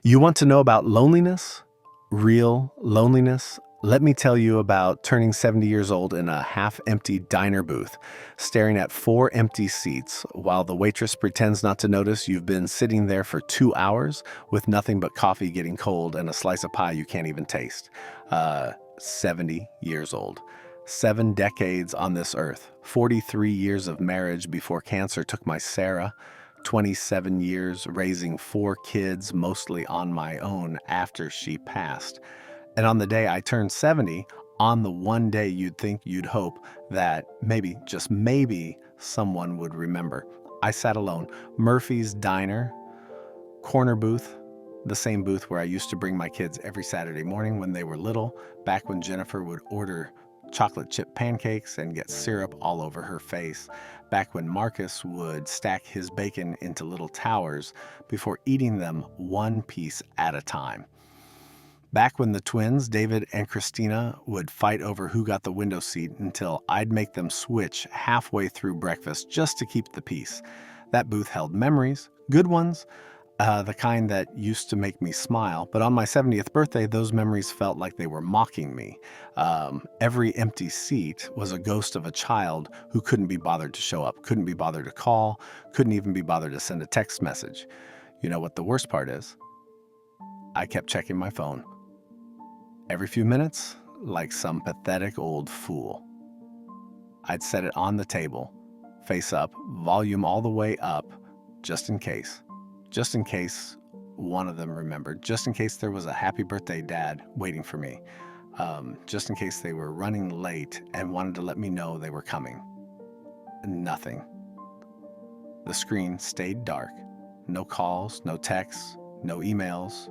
You want to know about loneliness? Real loneliness? Let me tell you about turning 70 years old in a half-empty diner booth, staring at 4 empty seats while the waitress pretends not to notice you've been sitting there for 2 hours with nothing but coffee getting cold and a slice of pie you can't even taste. 70 years old. 7 decades on this earth. 43 years of marriage before cancer took my Sarah. 27 years raising 4 kids, mostly on my own after she passed. And on the day I turned 70, on the one day you'd hope that maybe, just maybe, someone would remember. I sat alone. Murphy's Diner, corner booth, the same booth where I used to bring my kids every Saturday morning when they were little, back when Jennifer would order chocolate chip pancakes and get syrup all over her face, back when Marcus would stack his bacon into little towers before eating them one piece at a time. Back when the twins, David and Christina, would fight over who got the window seat until I'd make them switch halfway through breakfast just to keep the peace. That booth held memories, good ones, the kind that used to make me smile. But on my 70th birthday, those memories felt like they were mocking me. Every empty seat was a ghost of a child who couldn't be bothered to show up, couldn't be bothered to call, couldn't even be bothered to send a text message. You know what the worst part is? I kept checking my phone. Every few minutes, like some pathetic old fool. I'd set it on the table, face up, volume all the way up, just in case. Just in case one of them remembered. Just in case there was a happy birthday dad waiting for me. Just in case they were running late and wanted to let me know they were coming. Nothing. The screen stayed dark. No calls, no texts, no emails.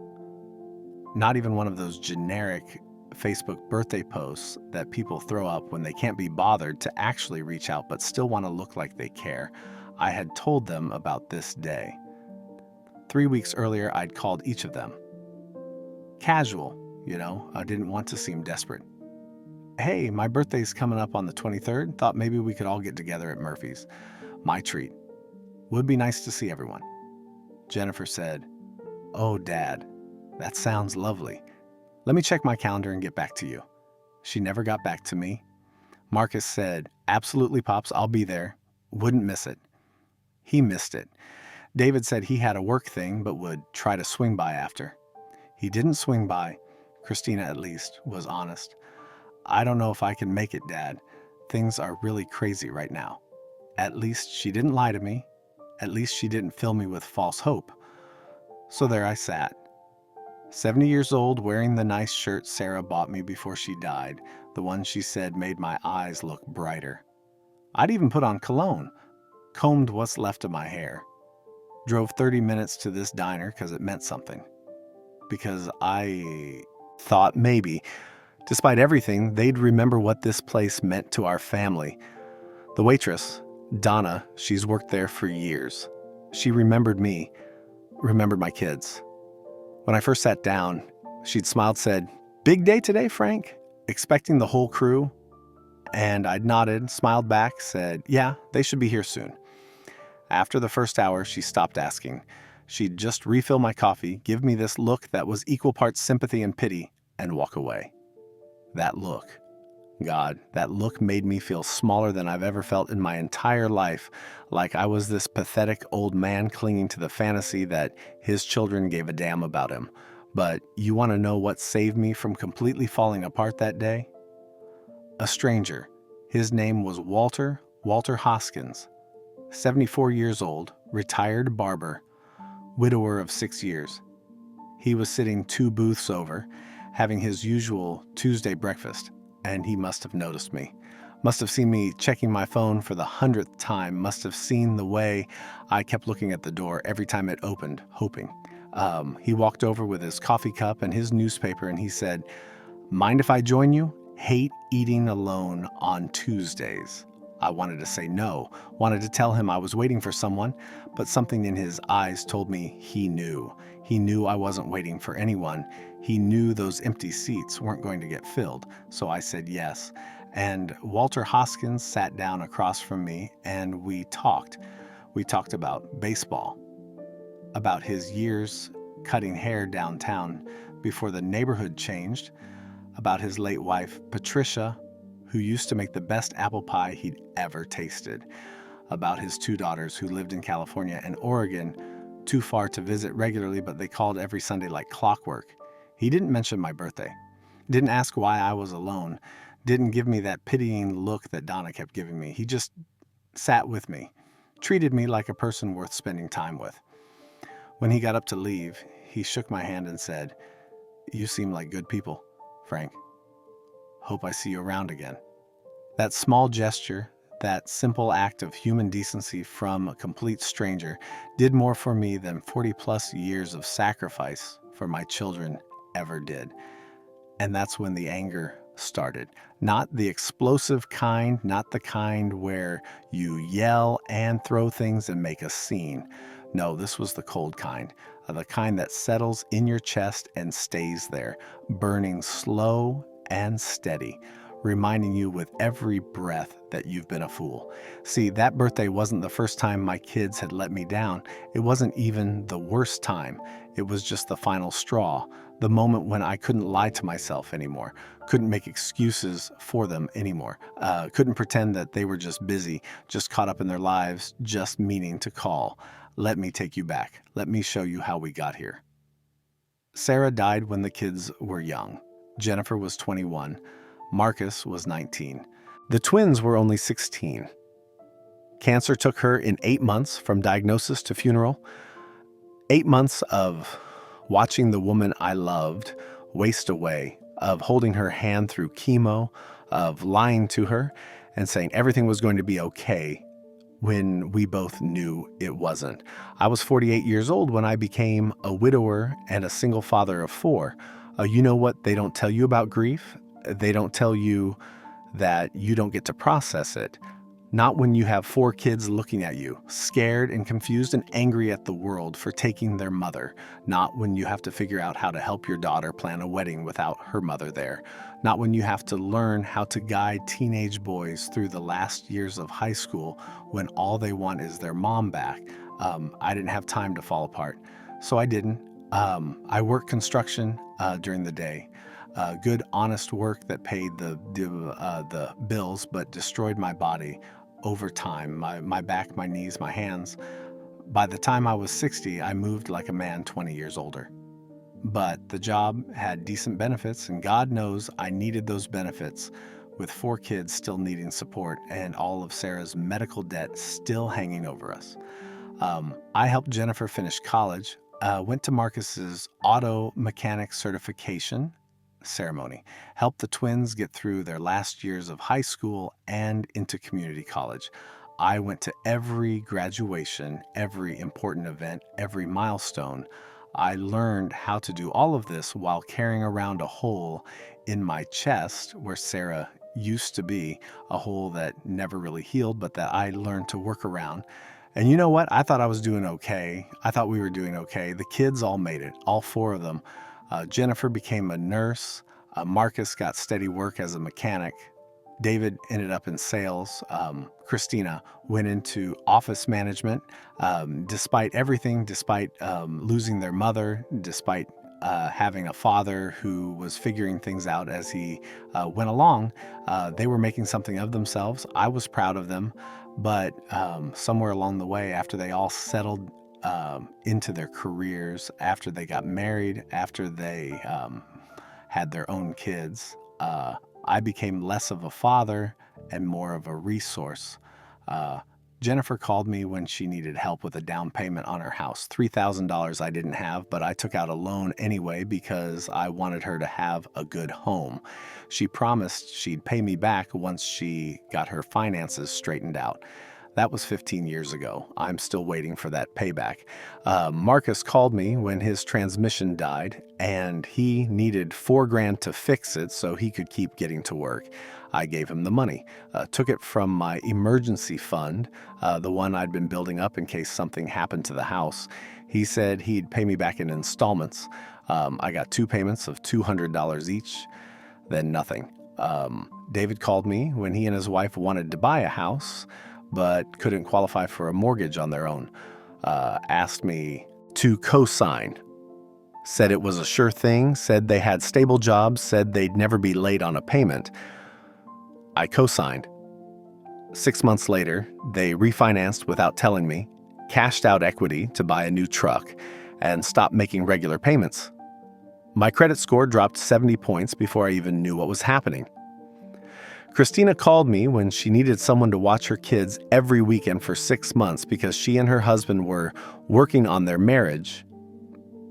Not even one of those generic Facebook birthday posts that people throw up when they can't be bothered to actually reach out but still want to look like they care. I had told them about this day. 3 weeks earlier, I'd called each of them. Casual, I didn't want to seem desperate. Hey, my birthday's coming up on the 23rd. Thought maybe we could all get together at Murphy's. My treat. Would be nice to see everyone. Jennifer said, "Oh, Dad, that sounds lovely. Let me check my calendar and get back to you." She never got back to me. Marcus said, "Absolutely, Pops, I'll be there. Wouldn't miss it." He missed it. David said he had a work thing but would try to swing by after. He didn't swing by. Christina, at least, was honest. "I don't know if I can make it, Dad. Things are really crazy right now." At least she didn't lie to me. At least she didn't fill me with false hope. So there I sat. 70 years old, wearing the nice shirt Sarah bought me before she died, the one she said made my eyes look brighter. I'd even put on cologne, combed what's left of my hair. Drove 30 minutes to this diner because it meant something. Because I thought maybe, despite everything, they'd remember what this place meant to our family. The waitress, Donna, she's worked there for years. She remembered me, remembered my kids. When I first sat down, she'd smiled, said, "Big day today, Frank?" expecting the whole crew. And I'd nodded, smiled back, said, "Yeah, they should be here soon." After the first hour, she stopped asking. She'd just refill my coffee, give me this look that was equal parts sympathy and pity, and walk away. That look. God, that look made me feel smaller than I've ever felt in my entire life, like I was this pathetic old man clinging to the fantasy that his children gave a damn about him. But you want to know what saved me from completely falling apart that day? A stranger. His name was Walter Hoskins. 74 years old, retired barber, widower of 6 years. He was sitting 2 booths over, having his usual Tuesday breakfast, and he must have noticed me. Must have seen me checking my phone for the 100th time, must have seen the way I kept looking at the door every time it opened, hoping. He walked over with his coffee cup and his newspaper, and he said, "Mind if I join you? Hate eating alone on Tuesdays." I wanted to say no, wanted to tell him I was waiting for someone, but something in his eyes told me he knew. He knew I wasn't waiting for anyone. He knew those empty seats weren't going to get filled, so I said yes. And Walter Hoskins sat down across from me, and we talked. We talked about baseball, about his years cutting hair downtown before the neighborhood changed, about his late wife, Patricia, who used to make the best apple pie he'd ever tasted, about his 2 daughters who lived in California and Oregon, too far to visit regularly, but they called every Sunday like clockwork. He didn't mention my birthday, didn't ask why I was alone, didn't give me that pitying look that Donna kept giving me. He just sat with me, treated me like a person worth spending time with. When he got up to leave, he shook my hand and said, "You seem like good people, Frank. Hope I see you around again." That small gesture, that simple act of human decency from a complete stranger, did more for me than 40-plus years of sacrifice for my children ever did. And that's when the anger started. Not the explosive kind, not the kind where you yell and throw things and make a scene. No, this was the cold kind, the kind that settles in your chest and stays there, burning slow and steady, reminding you with every breath that you've been a fool. See, that birthday wasn't the first time my kids had let me down. It wasn't even the worst time. It was just the final straw, the moment when I couldn't lie to myself anymore, couldn't make excuses for them anymore, couldn't pretend that they were just busy, just caught up in their lives, just meaning to call. Let me take you back. Let me show you how we got here. Sarah died when the kids were young. Jennifer was 21. Marcus was 19. The twins were only 16. Cancer took her in 8 months from diagnosis to funeral. 8 months of watching the woman I loved waste away, of holding her hand through chemo, of lying to her and saying everything was going to be okay when we both knew it wasn't. I was 48 years old when I became a widower and a single father of 4. You know what they don't tell you about grief? They don't tell you that you don't get to process it. Not when you have 4 kids looking at you, scared and confused and angry at the world for taking their mother. Not when you have to figure out how to help your daughter plan a wedding without her mother there. Not when you have to learn how to guide teenage boys through the last years of high school when all they want is their mom back. I didn't have time to fall apart, so I didn't. I worked construction during the day. Good, honest work that paid the bills, but destroyed my body over time. My back, my knees, my hands. By the time I was 60, I moved like a man 20 years older. But the job had decent benefits, and God knows I needed those benefits, with 4 kids still needing support and all of Sarah's medical debt still hanging over us. I helped Jennifer finish college, went to Marcus's auto mechanic certification ceremony, helped the twins get through their last years of high school and into community college. I went to every graduation, every important event, every milestone. I learned how to do all of this while carrying around a hole in my chest where Sarah used to be, a hole that never really healed, but that I learned to work around. And you know what? I thought I was doing okay. I thought we were doing okay. The kids all made it, all 4 of them. Jennifer became a nurse. Marcus got steady work as a mechanic. David ended up in sales. Christina went into office management. Despite everything, despite losing their mother, despite having a father who was figuring things out as he went along, they were making something of themselves. I was proud of them. But somewhere along the way, after they all settled into their careers, after they got married, after they had their own kids, I became less of a father and more of a resource. Jennifer called me when she needed help with a down payment on her house. $3,000 I didn't have, but I took out a loan anyway because I wanted her to have a good home. She promised she'd pay me back once she got her finances straightened out. That was 15 years ago. I'm still waiting for that payback. Marcus called me when his transmission died, and he needed $4,000 to fix it so he could keep getting to work. I gave him the money, took it from my emergency fund, the one I'd been building up in case something happened to the house. He said he'd pay me back in installments. I got 2 payments of $200 each, then nothing. David called me when he and his wife wanted to buy a house, but couldn't qualify for a mortgage on their own. Asked me to co-sign said it was a sure thing, said they had stable jobs, said they'd never be late on a payment. I co-signed. 6 months later, they refinanced without telling me, cashed out equity to buy a new truck, and stopped making regular payments. My credit score dropped 70 points before I even knew what was happening. Christina called me when she needed someone to watch her kids every weekend for 6 months because she and her husband were working on their marriage,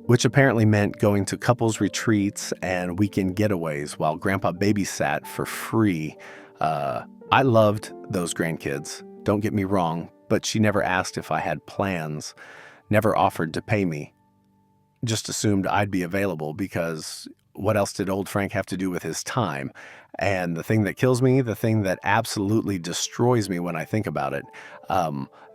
which apparently meant going to couples retreats and weekend getaways while Grandpa babysat for free. I loved those grandkids, don't get me wrong, but she never asked if I had plans, never offered to pay me. Just assumed I'd be available because what else did old Frank have to do with his time? And the thing that kills me, the thing that absolutely destroys me when I think about it,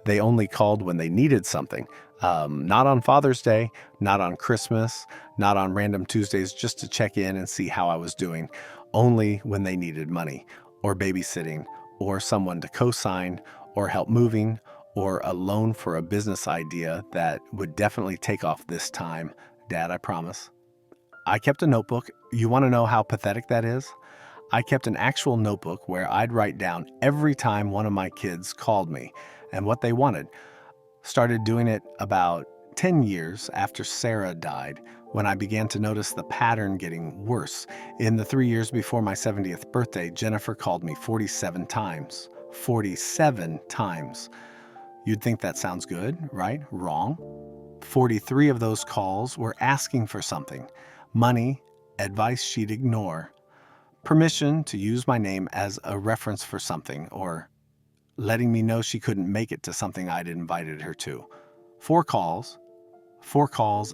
they only called when they needed something. Not on Father's Day, not on Christmas, not on random Tuesdays, just to check in and see how I was doing. Only when they needed money, or babysitting, or someone to co-sign, or help moving, or a loan for a business idea that would definitely take off this time. Dad, I promise. I kept a notebook. You want to know how pathetic that is? I kept an actual notebook where I'd write down every time one of my kids called me and what they wanted. Started doing it about 10 years after Sarah died, when I began to notice the pattern getting worse. In the 3 years before my 70th birthday, Jennifer called me 47 times. 47 times. You'd think that sounds good, right? Wrong. 43 of those calls were asking for something. Money, advice she'd ignore, permission to use my name as a reference for something, or letting me know she couldn't make it to something I'd invited her to. 4 calls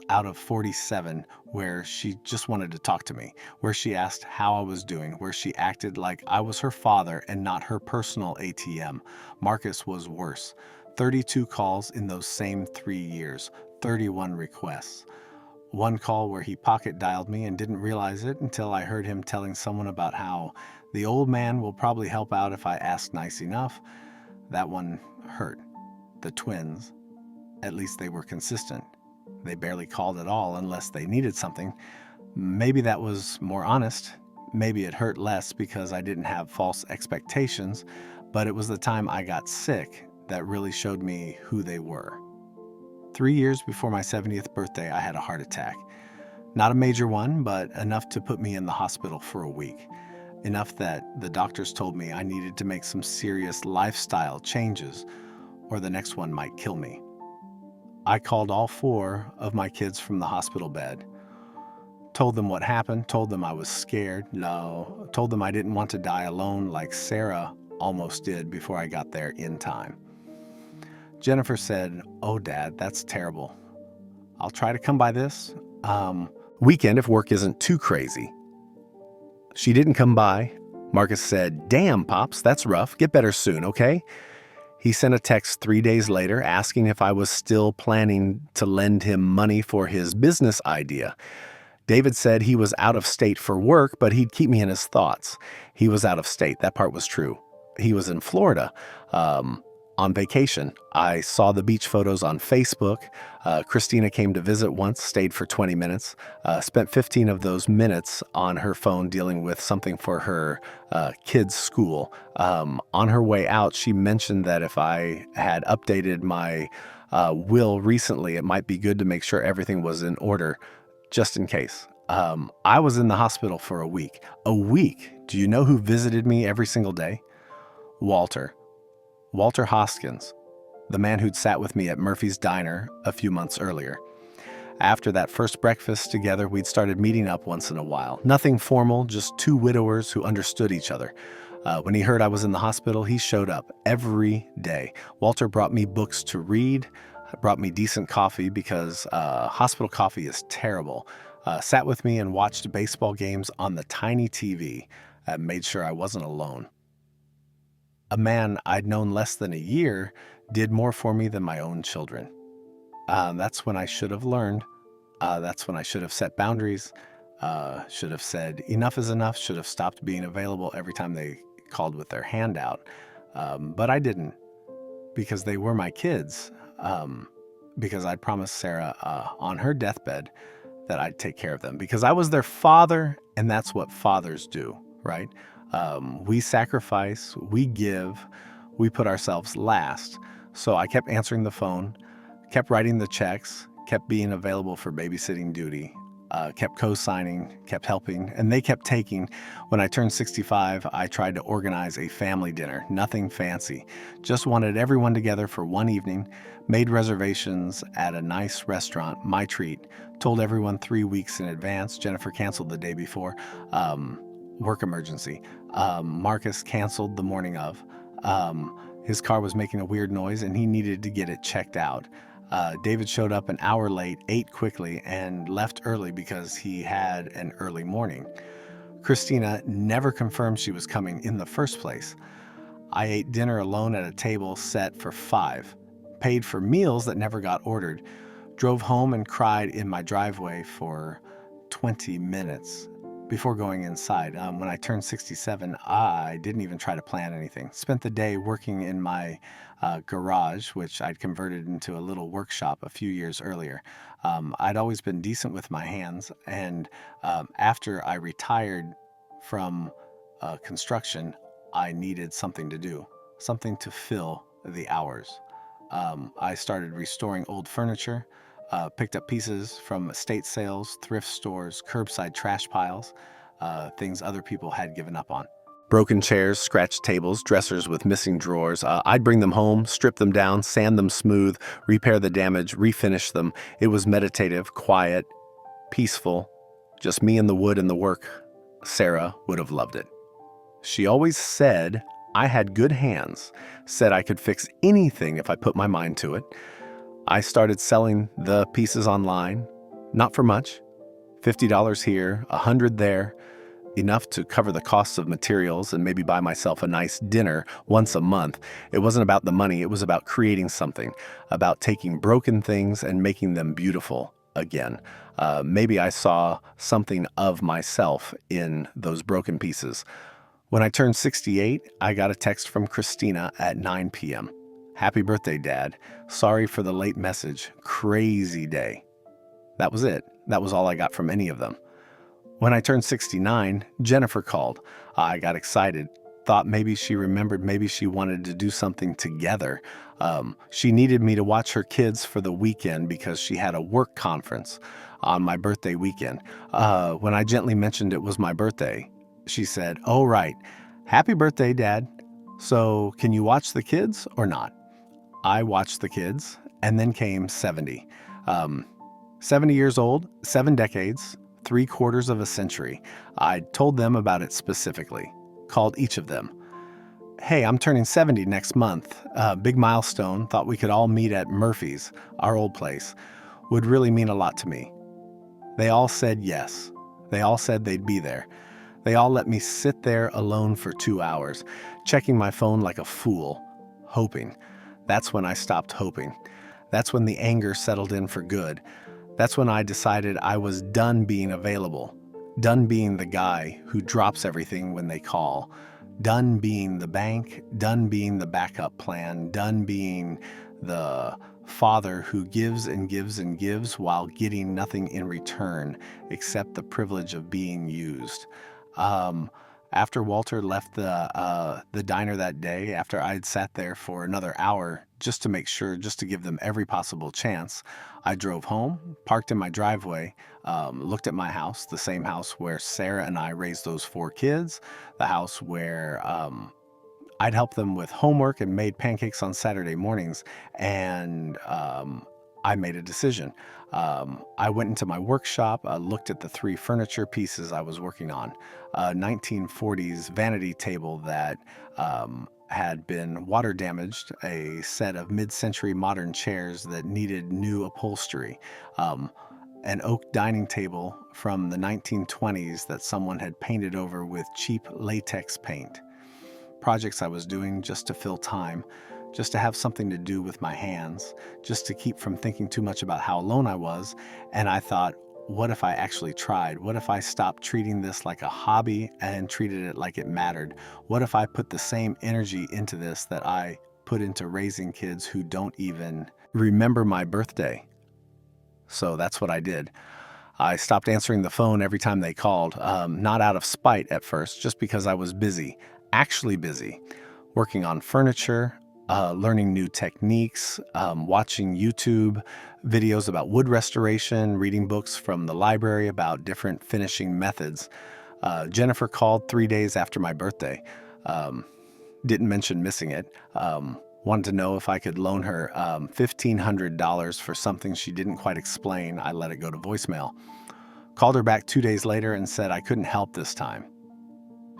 out of 47 where she just wanted to talk to me, where she asked how I was doing, where she acted like I was her father and not her personal ATM. Marcus was worse. 32 calls in those same 3 years, 31 requests. 1 call where he pocket dialed me and didn't realize it until I heard him telling someone about how the old man will probably help out if I ask nice enough. That one hurt. The twins, at least they were consistent. They barely called at all unless they needed something. Maybe that was more honest. Maybe it hurt less because I didn't have false expectations, but it was the time I got sick that really showed me who they were. 3 years before my 70th birthday, I had a heart attack. Not a major one, but enough to put me in the hospital for a week. Enough that the doctors told me I needed to make some serious lifestyle changes, or the next one might kill me. I called all 4 of my kids from the hospital bed. Told them what happened, told them I was scared. No, told them I didn't want to die alone like Sarah almost did before I got there in time. Jennifer said, "Oh, Dad, that's terrible. I'll try to come by this weekend if work isn't too crazy." She didn't come by. Marcus said, "Damn, Pops, that's rough. Get better soon, okay?" He sent a text 3 days later asking if I was still planning to lend him money for his business idea. David said he was out of state for work, but he'd keep me in his thoughts. He was out of state. That part was true. He was in Florida on vacation. I saw the beach photos on Facebook. Christina came to visit once, stayed for 20 minutes, spent 15 of those minutes on her phone dealing with something for her kids' school. On her way out, she mentioned that if I had updated my will recently, it might be good to make sure everything was in order, just in case. I was in the hospital for a week. A week! Do you know who visited me every single day? Walter Hoskins, the man who'd sat with me at Murphy's Diner a few months earlier. After that first breakfast together, we'd started meeting up once in a while. Nothing formal, just 2 widowers who understood each other. When he heard I was in the hospital, he showed up every day. Walter brought me books to read, brought me decent coffee because hospital coffee is terrible. Sat with me and watched baseball games on the tiny TV. Made sure I wasn't alone. A man I'd known less than a year did more for me than my own children. That's when I should have learned. That's when I should have set boundaries, should have said enough is enough, should have stopped being available every time they called with their hand out. But I didn't, because they were my kids. Because I'd promised Sarah on her deathbed that I'd take care of them because I was their father, and that's what fathers do, right? We sacrifice, we give, we put ourselves last. So I kept answering the phone, kept writing the checks, kept being available for babysitting duty, kept co-signing, kept helping, and they kept taking. When I turned 65, I tried to organize a family dinner, nothing fancy. Just wanted everyone together for one evening, made reservations at a nice restaurant, my treat, told everyone 3 weeks in advance. Jennifer canceled the day before, work emergency. Marcus canceled the morning of. His car was making a weird noise and he needed to get it checked out. David showed up an hour late, ate quickly, and left early because he had an early morning. Christina never confirmed she was coming in the first place. I ate dinner alone at a table set for 5, paid for meals that never got ordered, drove home and cried in my driveway for 20 minutes before going inside. When I turned 67, I didn't even try to plan anything. Spent the day working in my garage, which I'd converted into a little workshop a few years earlier. I'd always been decent with my hands, and after I retired from construction, I needed something to do, something to fill the hours. I started restoring old furniture, picked up pieces from estate sales, thrift stores, curbside trash piles, things other people had given up on. Broken chairs, scratched tables, dressers with missing drawers. I'd bring them home, strip them down, sand them smooth, repair the damage, refinish them. It was meditative, quiet, peaceful, just me and the wood and the work. Sarah would have loved it. She always said I had good hands, said I could fix anything if I put my mind to it. I started selling the pieces online, not for much, $50 here, $100 there, enough to cover the costs of materials and maybe buy myself a nice dinner once a month. It wasn't about the money, it was about creating something, about taking broken things and making them beautiful again. Maybe I saw something of myself in those broken pieces. When I turned 68, I got a text from Christina at 9 p.m. Happy birthday, Dad. Sorry for the late message. Crazy day. That was it. That was all I got from any of them. When I turned 69, Jennifer called. I got excited. Thought maybe she remembered, maybe she wanted to do something together. She needed me to watch her kids for the weekend because she had a work conference on my birthday weekend. When I gently mentioned it was my birthday, she said, "Oh, right. Happy birthday, Dad. So can you watch the kids or not?" I watched the kids, and then came 70. 70 years old, 7 decades, 3/4 of a century. I told them about it specifically, called each of them. Hey, I'm turning 70 next month. Big milestone, thought we could all meet at Murphy's, our old place. Would really mean a lot to me. They all said yes. They all said they'd be there. They all let me sit there alone for 2 hours, checking my phone like a fool, hoping. That's when I stopped hoping. That's when the anger settled in for good. That's when I decided I was done being available, done being the guy who drops everything when they call, done being the bank, done being the backup plan, done being the father who gives and gives and gives while getting nothing in return except the privilege of being used. After Walter left the diner that day, after I'd sat there for another hour just to make sure, just to give them every possible chance, I drove home, parked in my driveway, looked at my house, the same house where Sarah and I raised those 4 kids, the house where I'd helped them with homework and made pancakes on Saturday mornings, and I made a decision. I went into my workshop, looked at the 3 furniture pieces I was working on. A 1940s vanity table that had been water damaged, a set of mid-century modern chairs that needed new upholstery, an oak dining table from the 1920s that someone had painted over with cheap latex paint. Projects I was doing just to fill time, just to have something to do with my hands, just to keep from thinking too much about how alone I was. And I thought, what if I actually tried? What if I stopped treating this like a hobby and treated it like it mattered? What if I put the same energy into this that I put into raising kids who don't even remember my birthday? So that's what I did. I stopped answering the phone every time they called, not out of spite at first, just because I was busy, actually busy, working on furniture, learning new techniques, watching YouTube videos about wood restoration, reading books from the library about different finishing methods. Jennifer called 3 days after my birthday. Didn't mention missing it. Wanted to know if I could loan her $1,500 for something she didn't quite explain. I let it go to voicemail. Called her back 2 days later and said I couldn't help this time.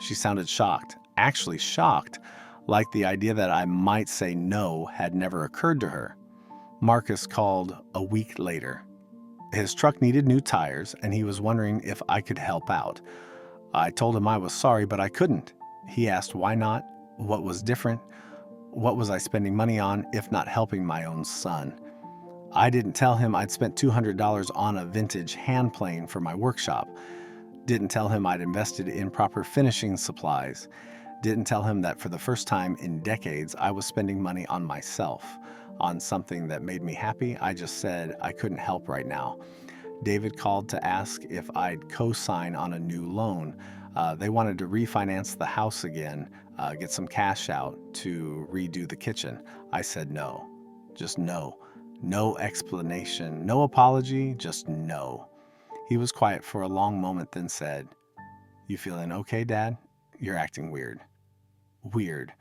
She sounded shocked, actually shocked, like the idea that I might say no had never occurred to her. Marcus called a week later. His truck needed new tires, and he was wondering if I could help out. I told him I was sorry, but I couldn't. He asked why not, what was different, what was I spending money on if not helping my own son. I didn't tell him I'd spent $200 on a vintage hand plane for my workshop. Didn't tell him I'd invested in proper finishing supplies. Didn't tell him that for the first time in decades, I was spending money on myself, on something that made me happy. I just said I couldn't help right now. David called to ask if I'd co-sign on a new loan. They wanted to refinance the house again, get some cash out to redo the kitchen. I said no, just no. No explanation, no apology, just no. He was quiet for a long moment, then said, "You feeling okay, Dad? You're acting weird." Weird.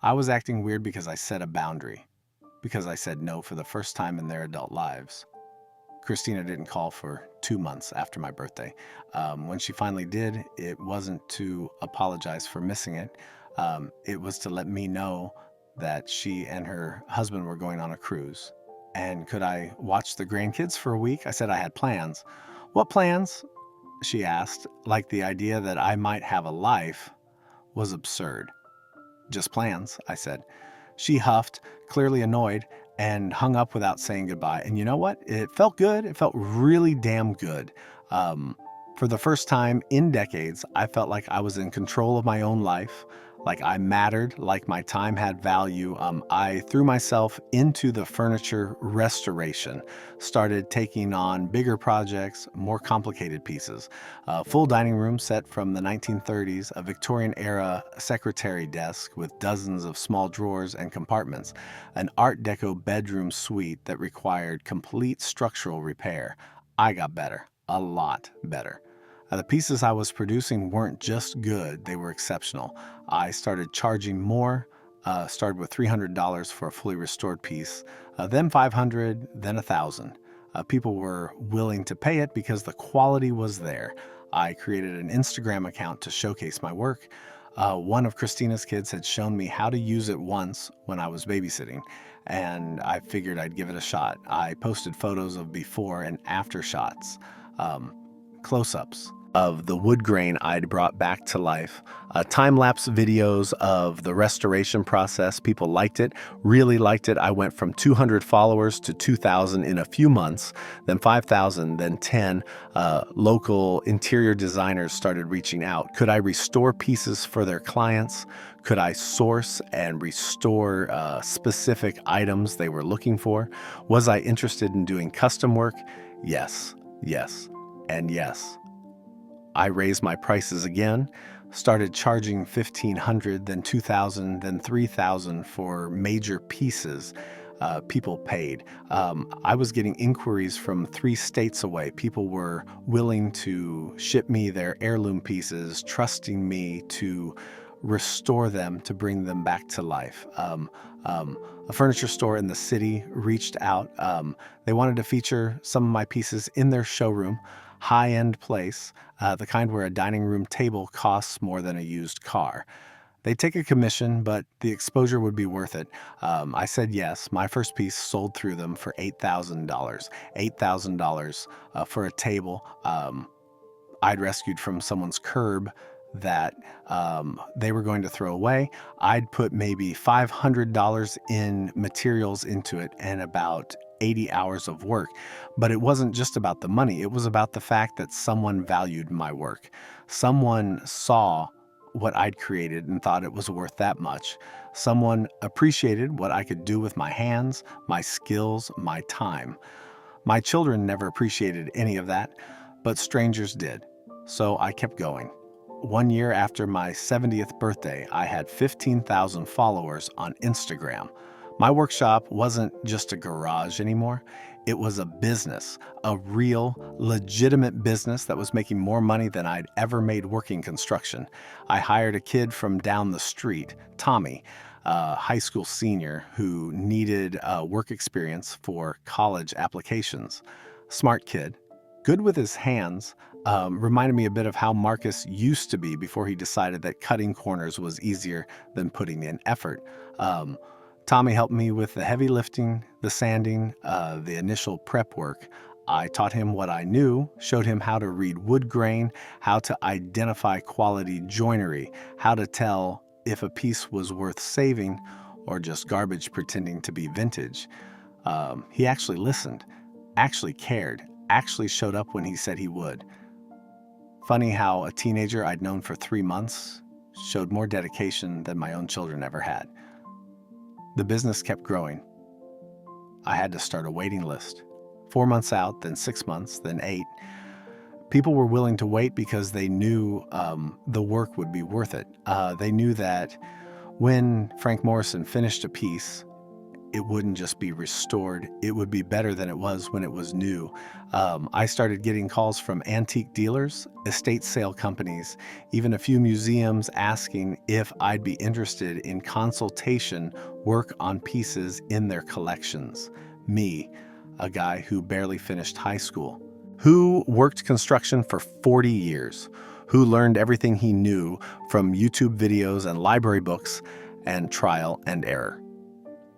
I was acting weird because I set a boundary, because I said no for the first time in their adult lives. Christina didn't call for 2 months after my birthday. When she finally did, it wasn't to apologize for missing it. It was to let me know that she and her husband were going on a cruise. And could I watch the grandkids for a week? I said I had plans. What plans? She asked, like the idea that I might have a life was absurd. Just plans, I said. She huffed, clearly annoyed, and hung up without saying goodbye. And you know what? It felt good. It felt really damn good. For the first time in decades, I felt like I was in control of my own life, like I mattered, like my time had value. I threw myself into the furniture restoration, started taking on bigger projects, more complicated pieces. A full dining room set from the 1930s, a Victorian-era secretary desk with dozens of small drawers and compartments, an Art Deco bedroom suite that required complete structural repair. I got better, a lot better. The pieces I was producing weren't just good, they were exceptional. I started charging more, started with $300 for a fully restored piece, then $500, then $1,000. People were willing to pay it because the quality was there. I created an Instagram account to showcase my work. One of Christina's kids had shown me how to use it once when I was babysitting, and I figured I'd give it a shot. I posted photos of before and after shots, close-ups of the wood grain I'd brought back to life, time-lapse videos of the restoration process. People liked it, really liked it. I went from 200 followers to 2,000 in a few months, then 5,000, then 10. Local interior designers started reaching out. Could I restore pieces for their clients? Could I source and restore specific items they were looking for? Was I interested in doing custom work? Yes, and yes. I raised my prices again, started charging $1,500, then $2,000, then $3,000 for major pieces. People paid. I was getting inquiries from 3 states away. People were willing to ship me their heirloom pieces, trusting me to restore them, to bring them back to life. A furniture store in the city reached out. They wanted to feature some of my pieces in their showroom. High-end place, the kind where a dining room table costs more than a used car. They'd take a commission, but the exposure would be worth it. I said yes. My first piece sold through them for $8,000. $8,000 for a table I'd rescued from someone's curb that they were going to throw away. I'd put maybe $500 in materials into it and about 80 hours of work. But it wasn't just about the money. It was about the fact that someone valued my work. Someone saw what I'd created and thought it was worth that much. Someone appreciated what I could do with my hands, my skills, my time. My children never appreciated any of that. but strangers did. So I kept going. 1 year after my 70th birthday, I had 15,000 followers on Instagram. My workshop wasn't just a garage anymore. It was a business, a real, legitimate business that was making more money than I'd ever made working construction. I hired a kid from down the street, Tommy, a high school senior who needed work experience for college applications. Smart kid, good with his hands, reminded me a bit of how Marcus used to be before he decided that cutting corners was easier than putting in effort. Um, Tommy helped me with the heavy lifting, the sanding, the initial prep work. I taught him what I knew, showed him how to read wood grain, how to identify quality joinery, how to tell if a piece was worth saving or just garbage pretending to be vintage. He actually listened, actually cared, actually showed up when he said he would. Funny how a teenager I'd known for 3 months showed more dedication than my own children ever had. The business kept growing. I had to start a waiting list. 4 months out, then 6 months, then 8. People were willing to wait because they knew the work would be worth it. They knew that when Frank Morrison finished a piece, it wouldn't just be restored, it would be better than it was when it was new. I started getting calls from antique dealers, estate sale companies, even a few museums asking if I'd be interested in consultation work on pieces in their collections. Me, a guy who barely finished high school, who worked construction for 40 years, who learned everything he knew from YouTube videos and library books and trial and error.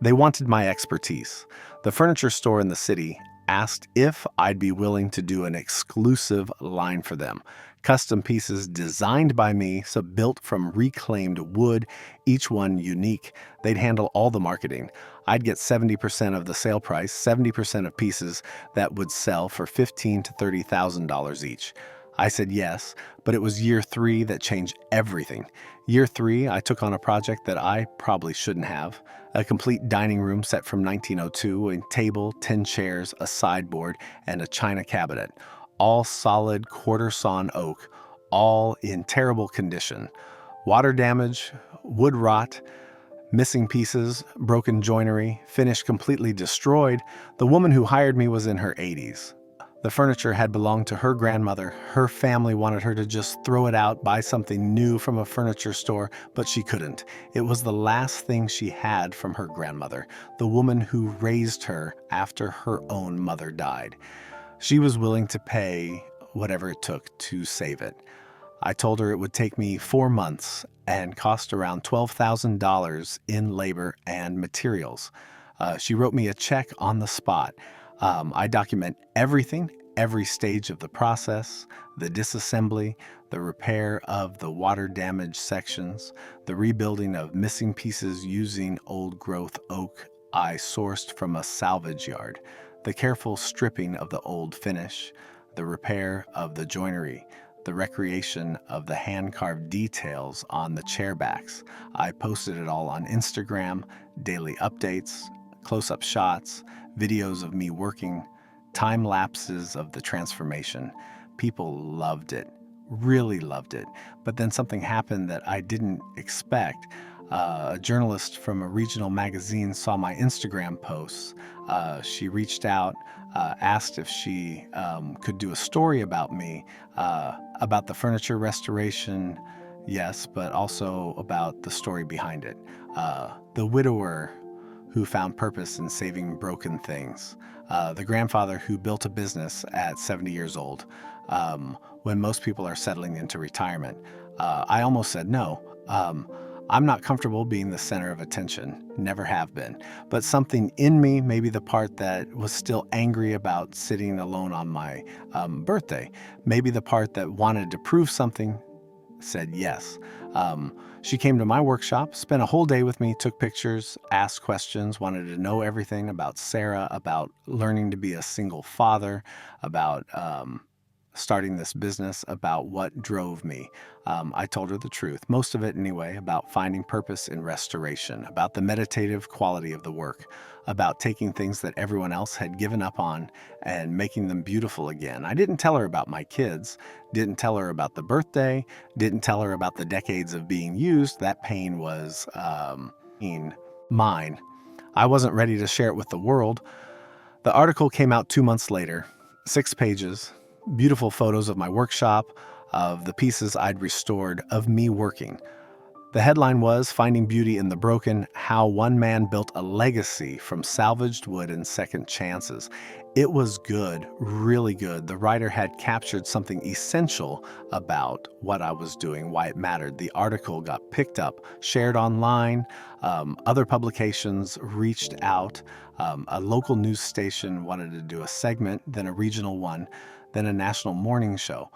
They wanted my expertise. The furniture store in the city asked if I'd be willing to do an exclusive line for them. Custom pieces designed by me, so built from reclaimed wood, each one unique. They'd handle all the marketing. I'd get 70% of the sale price, 70% of pieces that would sell for $15,000 to $30,000 each. I said yes, but it was year 3 that changed everything. Year 3, I took on a project that I probably shouldn't have. A complete dining room set from 1902, a table, 10 chairs, a sideboard, and a china cabinet. All solid quarter-sawn oak, all in terrible condition. Water damage, wood rot, missing pieces, broken joinery, finish completely destroyed. The woman who hired me was in her 80s. The furniture had belonged to her grandmother. Her family wanted her to just throw it out, buy something new from a furniture store, but she couldn't. It was the last thing she had from her grandmother, the woman who raised her after her own mother died. She was willing to pay whatever it took to save it. I told her it would take me 4 months and cost around $12,000 in labor and materials. She wrote me a check on the spot. I document everything, every stage of the process, the disassembly, the repair of the water damaged sections, the rebuilding of missing pieces using old growth oak I sourced from a salvage yard, the careful stripping of the old finish, the repair of the joinery, the recreation of the hand-carved details on the chair backs. I posted it all on Instagram, daily updates, close-up shots, videos of me working, time lapses of the transformation. People loved it, really loved it. But then something happened that I didn't expect. A journalist from a regional magazine saw my Instagram posts. She reached out, asked if she could do a story about me, about the furniture restoration, yes, but also about the story behind it. The widower who found purpose in saving broken things. The grandfather who built a business at 70 years old, when most people are settling into retirement. I almost said no. I'm not comfortable being the center of attention, never have been. But something in me, maybe the part that was still angry about sitting alone on my birthday, maybe the part that wanted to prove something, said yes. She came to my workshop, spent a whole day with me, took pictures, asked questions, wanted to know everything about Sarah, about learning to be a single father, about starting this business about what drove me. I told her the truth, most of it anyway, about finding purpose in restoration, about the meditative quality of the work, about taking things that everyone else had given up on and making them beautiful again. I didn't tell her about my kids, didn't tell her about the birthday, didn't tell her about the decades of being used. That pain was mine. I wasn't ready to share it with the world. The article came out 2 months later, 6 pages, beautiful photos of my workshop, of the pieces I'd restored, of me working. The headline was Finding Beauty in the Broken, How One Man Built a Legacy from Salvaged Wood and Second Chances. It was good, really good. The writer had captured something essential about what I was doing, why it mattered. The article got picked up, shared online. Other publications reached out. A local news station wanted to do a segment, then a regional one, then a national morning show.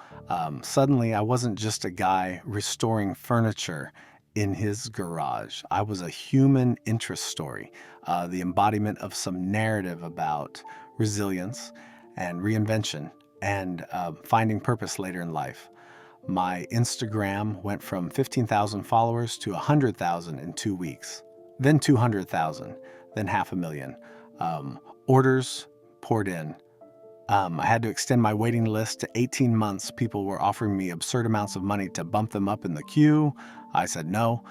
Suddenly, I wasn't just a guy restoring furniture in his garage. I was a human interest story, the embodiment of some narrative about resilience and reinvention and finding purpose later in life. My Instagram went from 15,000 followers to 100,000 in 2 weeks, then 200,000, then 500,000. Orders poured in. I had to extend my waiting list to 18 months. People were offering me absurd amounts of money to bump them up in the queue. I said no.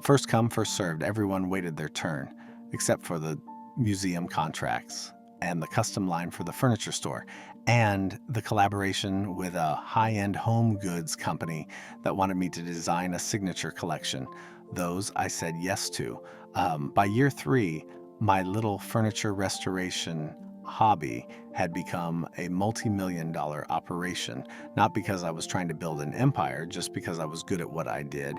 First come, first served. Everyone waited their turn, except for the museum contracts and the custom line for the furniture store and the collaboration with a high-end home goods company that wanted me to design a signature collection. Those I said yes to. By year 3, my little furniture restoration hobby had become a multi-million-dollar operation, not because I was trying to build an empire, just because I was good at what I did,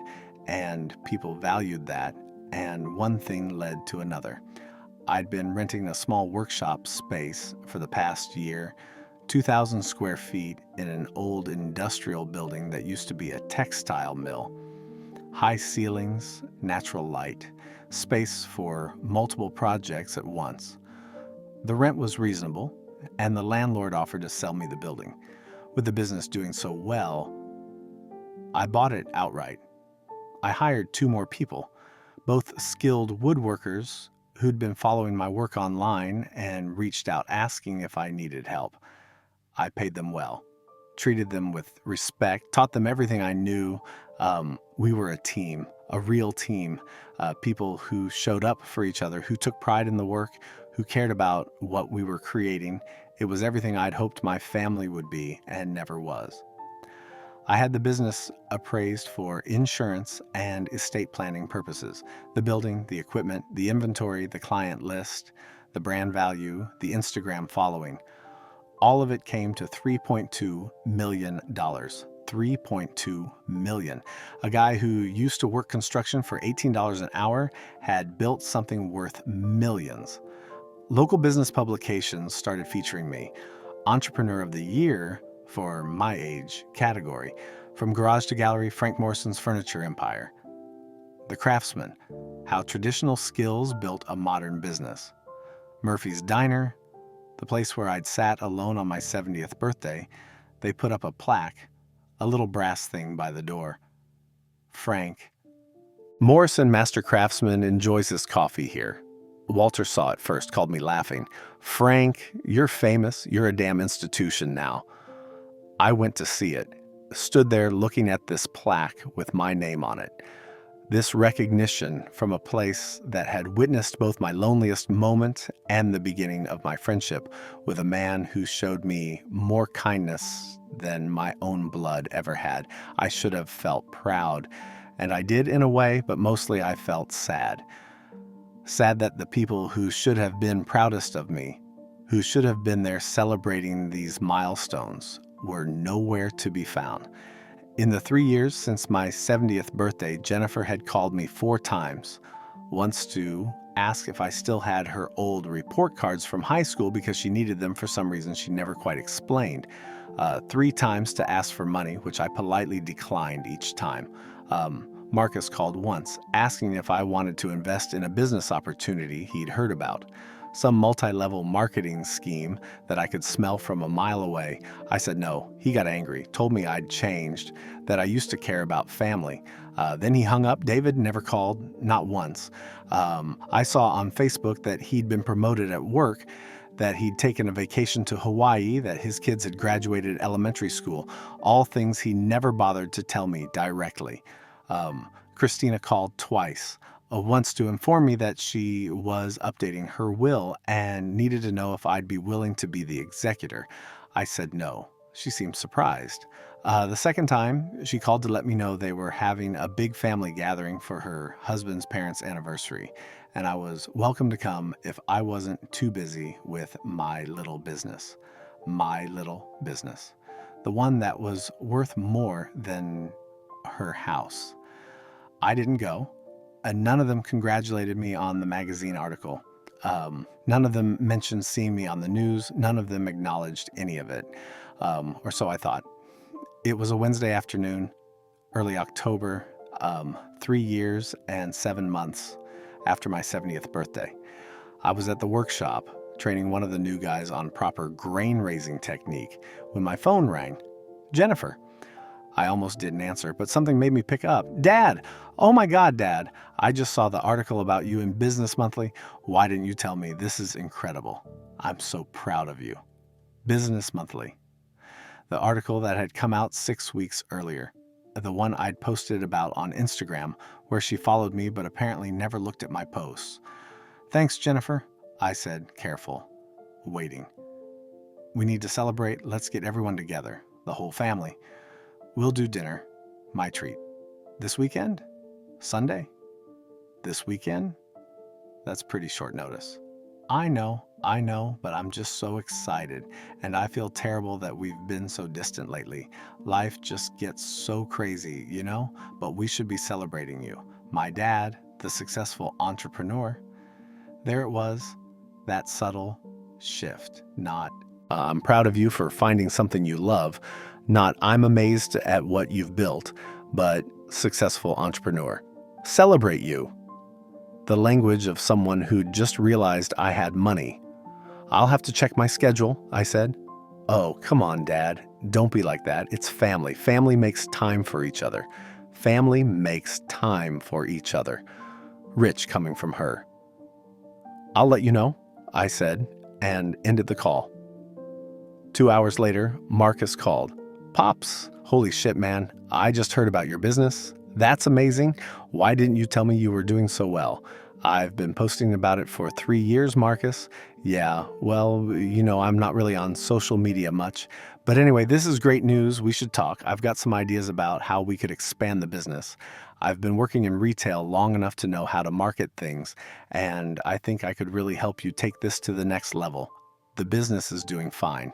and people valued that, and one thing led to another. I'd been renting a small workshop space for the past year, 2,000 square feet in an old industrial building that used to be a textile mill. High ceilings, natural light, space for multiple projects at once. The rent was reasonable, and the landlord offered to sell me the building. With the business doing so well, I bought it outright. I hired 2 more people, both skilled woodworkers who'd been following my work online and reached out asking if I needed help. I paid them well, treated them with respect, taught them everything I knew. We were a team, a real team, people who showed up for each other, who took pride in the work, who cared about what we were creating. It was everything I'd hoped my family would be and never was. I had the business appraised for insurance and estate planning purposes. The building, the equipment, the inventory, the client list, the brand value, the Instagram following. All of it came to $3.2 million. $3.2 million. A guy who used to work construction for $18 an hour had built something worth millions. Local business publications started featuring me. Entrepreneur of the Year for my age category. From Garage to Gallery, Frank Morrison's Furniture Empire. The Craftsman, How Traditional Skills Built a Modern Business. Murphy's Diner, the place where I'd sat alone on my 70th birthday. They put up a plaque, a little brass thing by the door. Frank. Morrison Master Craftsman enjoys his coffee here. Walter saw it first, called me laughing. Frank, you're famous. You're a damn institution now. I went to see it, stood there looking at this plaque with my name on it. This recognition from a place that had witnessed both my loneliest moment and the beginning of my friendship with a man who showed me more kindness than my own blood ever had. I should have felt proud, and I did in a way, but mostly I felt sad. Sad that the people who should have been proudest of me, who should have been there celebrating these milestones, were nowhere to be found. In the 3 years since my 70th birthday, Jennifer had called me 4 times. Once to ask if I still had her old report cards from high school because she needed them for some reason she never quite explained. 3 times to ask for money, which I politely declined each time. Marcus called once, asking if I wanted to invest in a business opportunity he'd heard about. some multi-level marketing scheme that I could smell from a mile away. I said no. He got angry, told me I'd changed, that I used to care about family. Then he hung up. David never called, not once. I saw on Facebook that he'd been promoted at work, that he'd taken a vacation to Hawaii, that his kids had graduated elementary school, all things he never bothered to tell me directly. Christina called twice, once to inform me that she was updating her will and needed to know if I'd be willing to be the executor. I said no. She seemed surprised. The second time, she called to let me know they were having a big family gathering for her husband's parents' anniversary, and I was welcome to come if I wasn't too busy with my little business. My little business. The one that was worth more than her house. I didn't go, and none of them congratulated me on the magazine article. None of them mentioned seeing me on the news. None of them acknowledged any of it, or so I thought. It was a Wednesday afternoon, early October, 3 years and 7 months after my 70th birthday. I was at the workshop training one of the new guys on proper grain raising technique when my phone rang. Jennifer. I almost didn't answer, but something made me pick up. Dad! Oh my God, Dad! I just saw the article about you in Business Monthly. Why didn't you tell me? This is incredible. I'm so proud of you. Business Monthly. The article that had come out 6 weeks earlier. The one I'd posted about on Instagram, where she followed me but apparently never looked at my posts. Thanks, Jennifer, I said, careful, waiting. We need to celebrate. Let's get everyone together, the whole family. We'll do dinner, my treat. This weekend? Sunday? This weekend? That's pretty short notice. I know, but I'm just so excited, and I feel terrible that we've been so distant lately. Life just gets so crazy, you know? But we should be celebrating you. My dad, the successful entrepreneur. There it was, that subtle shift, not, I'm proud of you for finding something you love, not I'm amazed at what you've built, but successful entrepreneur. Celebrate you. The language of someone who'd just realized I had money. I'll have to check my schedule, I said. Oh, come on, Dad. Don't be like that. It's family. Family makes time for each other. Family makes time for each other. Rich coming from her. I'll let you know, I said, and ended the call. 2 hours later, Marcus called. Pops, holy shit, man. I just heard about your business. That's amazing. Why didn't you tell me you were doing so well? I've been posting about it for 3 years, Marcus. Yeah, well, you know, I'm not really on social media much. But anyway, this is great news. We should talk. I've got some ideas about how we could expand the business. I've been working in retail long enough to know how to market things, and I think I could really help you take this to the next level. The business is doing fine.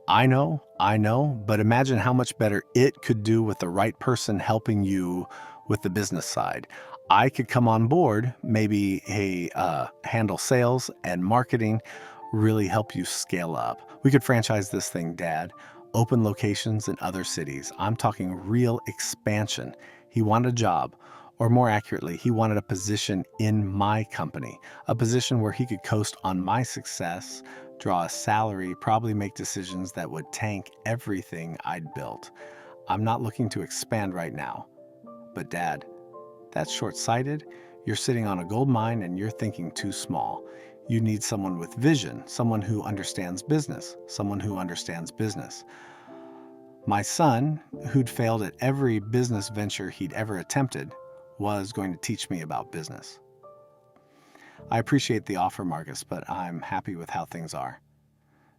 I know, but imagine how much better it could do with the right person helping you with the business side. I could come on board, maybe handle sales and marketing, really help you scale up. We could franchise this thing, Dad. Open locations in other cities. I'm talking real expansion. He wanted a job, or more accurately, he wanted a position in my company, a position where he could coast on my success, draw a salary, probably make decisions that would tank everything I'd built. I'm not looking to expand right now. But Dad, that's short-sighted. You're sitting on a gold mine and you're thinking too small. You need someone with vision, someone who understands business. My son, who'd failed at every business venture he'd ever attempted, was going to teach me about business. I appreciate the offer, Marcus, but I'm happy with how things are.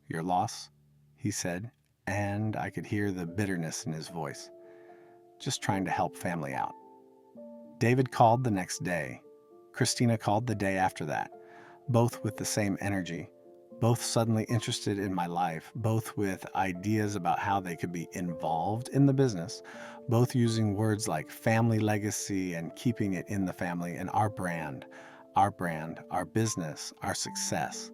Your loss, he said, and I could hear the bitterness in his voice. Just trying to help family out. David called the next day. Christina called the day after that, both with the same energy, both suddenly interested in my life, both with ideas about how they could be involved in the business, both using words like family legacy and keeping it in the family, and our brand, our business, our success.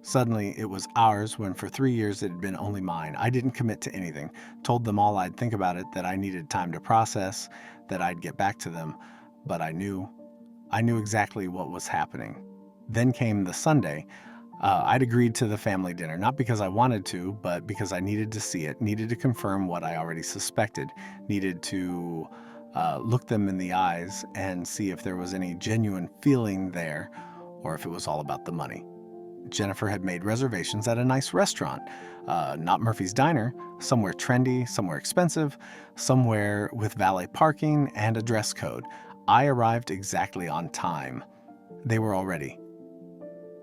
Suddenly, it was ours when for 3 years it had been only mine. I didn't commit to anything, told them all I'd think about it, that I needed time to process, that I'd get back to them, but I knew exactly what was happening. Then came the Sunday. I'd agreed to the family dinner, not because I wanted to, but because I needed to see it, needed to confirm what I already suspected, needed to look them in the eyes and see if there was any genuine feeling there or if it was all about the money. Jennifer had made reservations at a nice restaurant, not Murphy's Diner, somewhere trendy, somewhere expensive, somewhere with valet parking and a dress code. I arrived exactly on time. They were already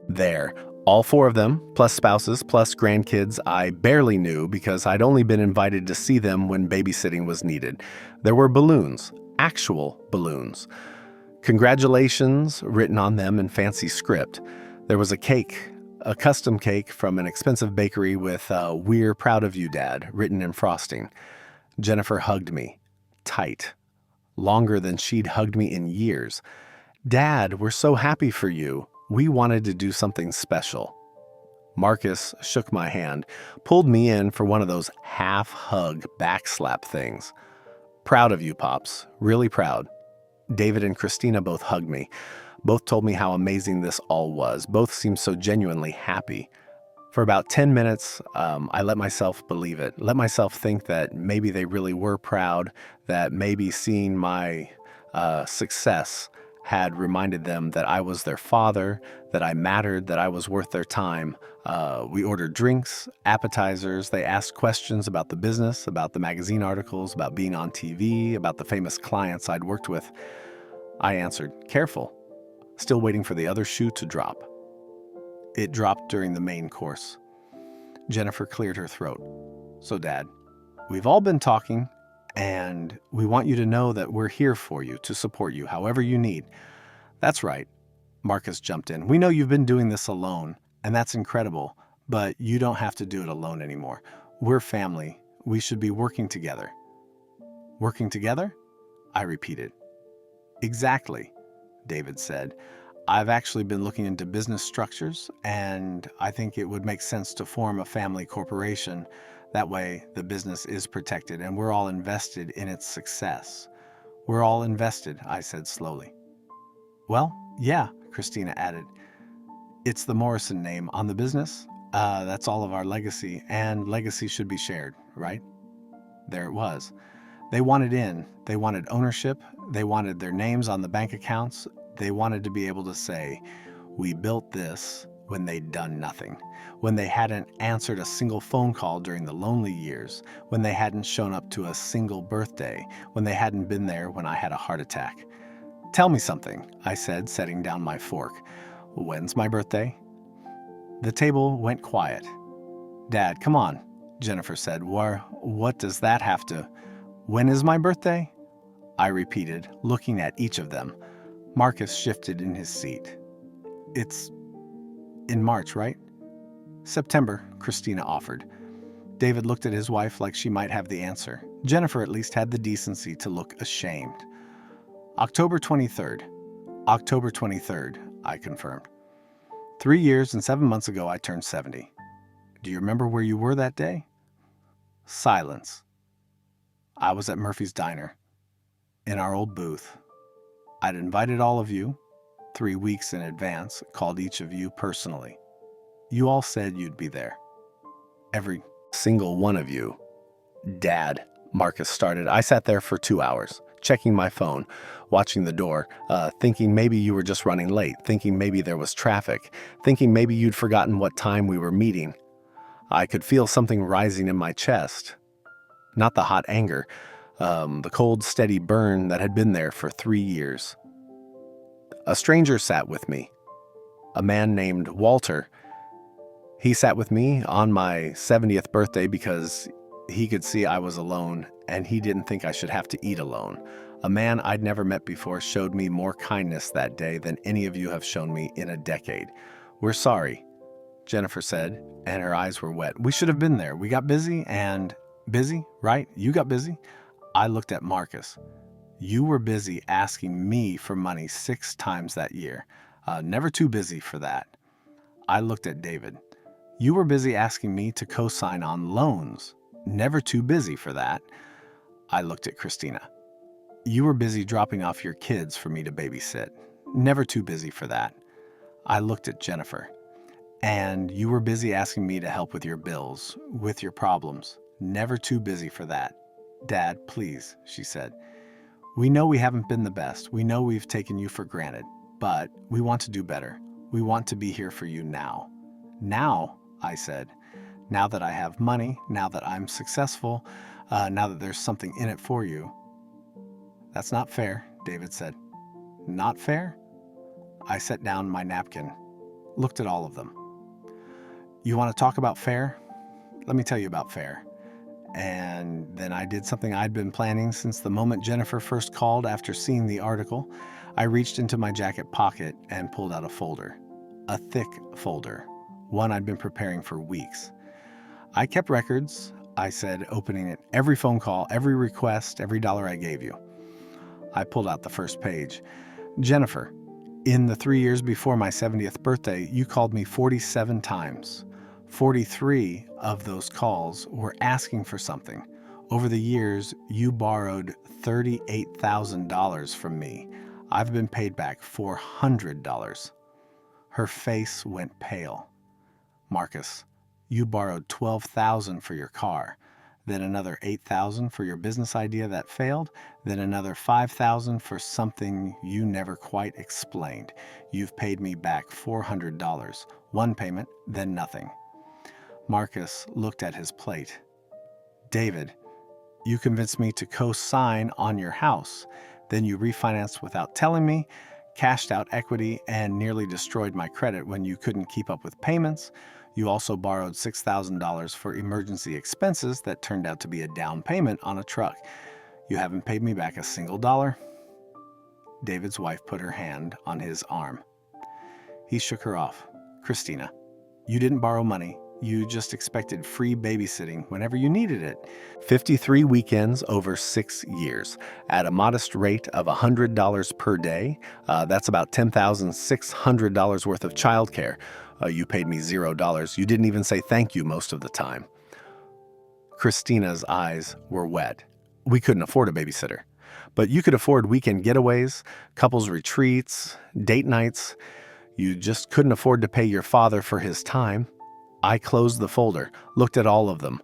there. All four of them, plus spouses, plus grandkids, I barely knew because I'd only been invited to see them when babysitting was needed. There were balloons, actual balloons. Congratulations written on them in fancy script. There was a cake, a custom cake from an expensive bakery with "We're proud of you, Dad" written in frosting. Jennifer hugged me, tight, longer than she'd hugged me in years. "Dad, we're so happy for you. We wanted to do something special." Marcus shook my hand, pulled me in for one of those half-hug backslap things. "Proud of you, Pops. Really proud." David and Christina both hugged me. Both told me how amazing this all was. Both seemed so genuinely happy. For about 10 minutes, I let myself believe it. Let myself think that maybe they really were proud, that maybe seeing my success had reminded them that I was their father, that I mattered, that I was worth their time. We ordered drinks, appetizers. They asked questions about the business, about the magazine articles, about being on TV, about the famous clients I'd worked with. I answered, careful, still waiting for the other shoe to drop. It dropped during the main course. Jennifer cleared her throat. "So, Dad, we've all been talking, and we want you to know that we're here for you, to support you however you need." "That's right," Marcus jumped in. "We know you've been doing this alone, and that's incredible, but you don't have to do it alone anymore. We're family. We should be working together." "Working together?" I repeated. "Exactly," David said. "I've actually been looking into business structures, and I think it would make sense to form a family corporation. That way, the business is protected, and we're all invested in its success." "We're all invested," I said slowly. "Well, yeah," Christina added. "It's the Morrison name on the business. That's all of our legacy, and legacy should be shared, right?" There it was. They wanted in. They wanted ownership. They wanted their names on the bank accounts. They wanted to be able to say, "We built this," when they'd done nothing, when they hadn't answered a single phone call during the lonely years, when they hadn't shown up to a single birthday, when they hadn't been there when I had a heart attack. "Tell me something," I said, setting down my fork. "When's my birthday?" The table went quiet. "Dad, come on," Jennifer said. What does that have to... "When is my birthday?" I repeated, looking at each of them. Marcus shifted in his seat. "It's in March, right?" "September," Christina offered. David looked at his wife like she might have the answer. Jennifer at least had the decency to look ashamed. "October 23rd. October 23rd, I confirmed. 3 years and 7 months ago, I turned 70. Do you remember where you were that day?" Silence. "I was at Murphy's Diner, in our old booth. I'd invited all of you, 3 weeks in advance, called each of you personally. You all said you'd be there. Every single one of you." "Dad," Marcus started. "I sat there for 2 hours, checking my phone, watching the door, thinking maybe you were just running late, thinking maybe there was traffic, thinking maybe you'd forgotten what time we were meeting. I could feel something rising in my chest. Not the hot anger, the cold, steady burn that had been there for 3 years. A stranger sat with me, a man named Walter. He sat with me on my 70th birthday because he could see I was alone, and he didn't think I should have to eat alone. A man I'd never met before showed me more kindness that day than any of you have shown me in a decade. We're sorry," Jennifer said, and her eyes were wet. "We should have been there. We got busy and..." "Busy, right? You got busy?" I looked at Marcus. "You were busy asking me for money 6 times that year. Never too busy for that." I looked at David. "You were busy asking me to co-sign on loans. Never too busy for that." I looked at Christina. "You were busy dropping off your kids for me to babysit. Never too busy for that." I looked at Jennifer. And you were busy asking me to help with your bills, with your problems. Never too busy for that. Dad, please, she said. We know we haven't been the best. We know we've taken you for granted. But we want to do better. We want to be here for you now. Now, I said. Now that I have money, now that I'm successful, now that there's something in it for you. That's not fair, David said. Not fair? I set down my napkin, looked at all of them. You want to talk about fair? Let me tell you about fair. And then I did something I'd been planning since the moment Jennifer first called after seeing the article. I reached into my jacket pocket and pulled out a folder. A thick folder, one I'd been preparing for weeks. I kept records, I said, opening it, every phone call, every request, every dollar I gave you. I pulled out the first page. Jennifer, in the 3 years before my 70th birthday, you called me 47 times. 43 of those calls were asking for something. Over the years, you borrowed $38,000 from me. I've been paid back $400. Her face went pale. Marcus, you borrowed $12,000 for your car, then another $8,000 for your business idea that failed, then another $5,000 for something you never quite explained. You've paid me back $400. One payment, then nothing. Marcus looked at his plate. David, you convinced me to co-sign on your house. Then you refinanced without telling me, cashed out equity, and nearly destroyed my credit when you couldn't keep up with payments. You also borrowed $6,000 for emergency expenses that turned out to be a down payment on a truck. You haven't paid me back a single dollar. David's wife put her hand on his arm. He shook her off. Christina, you didn't borrow money. You just expected free babysitting whenever you needed it. 53 weekends over 6 years at a modest rate of $100 per day. That's about $10,600 worth of childcare. You paid me $0. You didn't even say thank you most of the time. Christina's eyes were wet. We couldn't afford a babysitter. But you could afford weekend getaways, couples retreats, date nights. You just couldn't afford to pay your father for his time. I closed the folder, looked at all of them.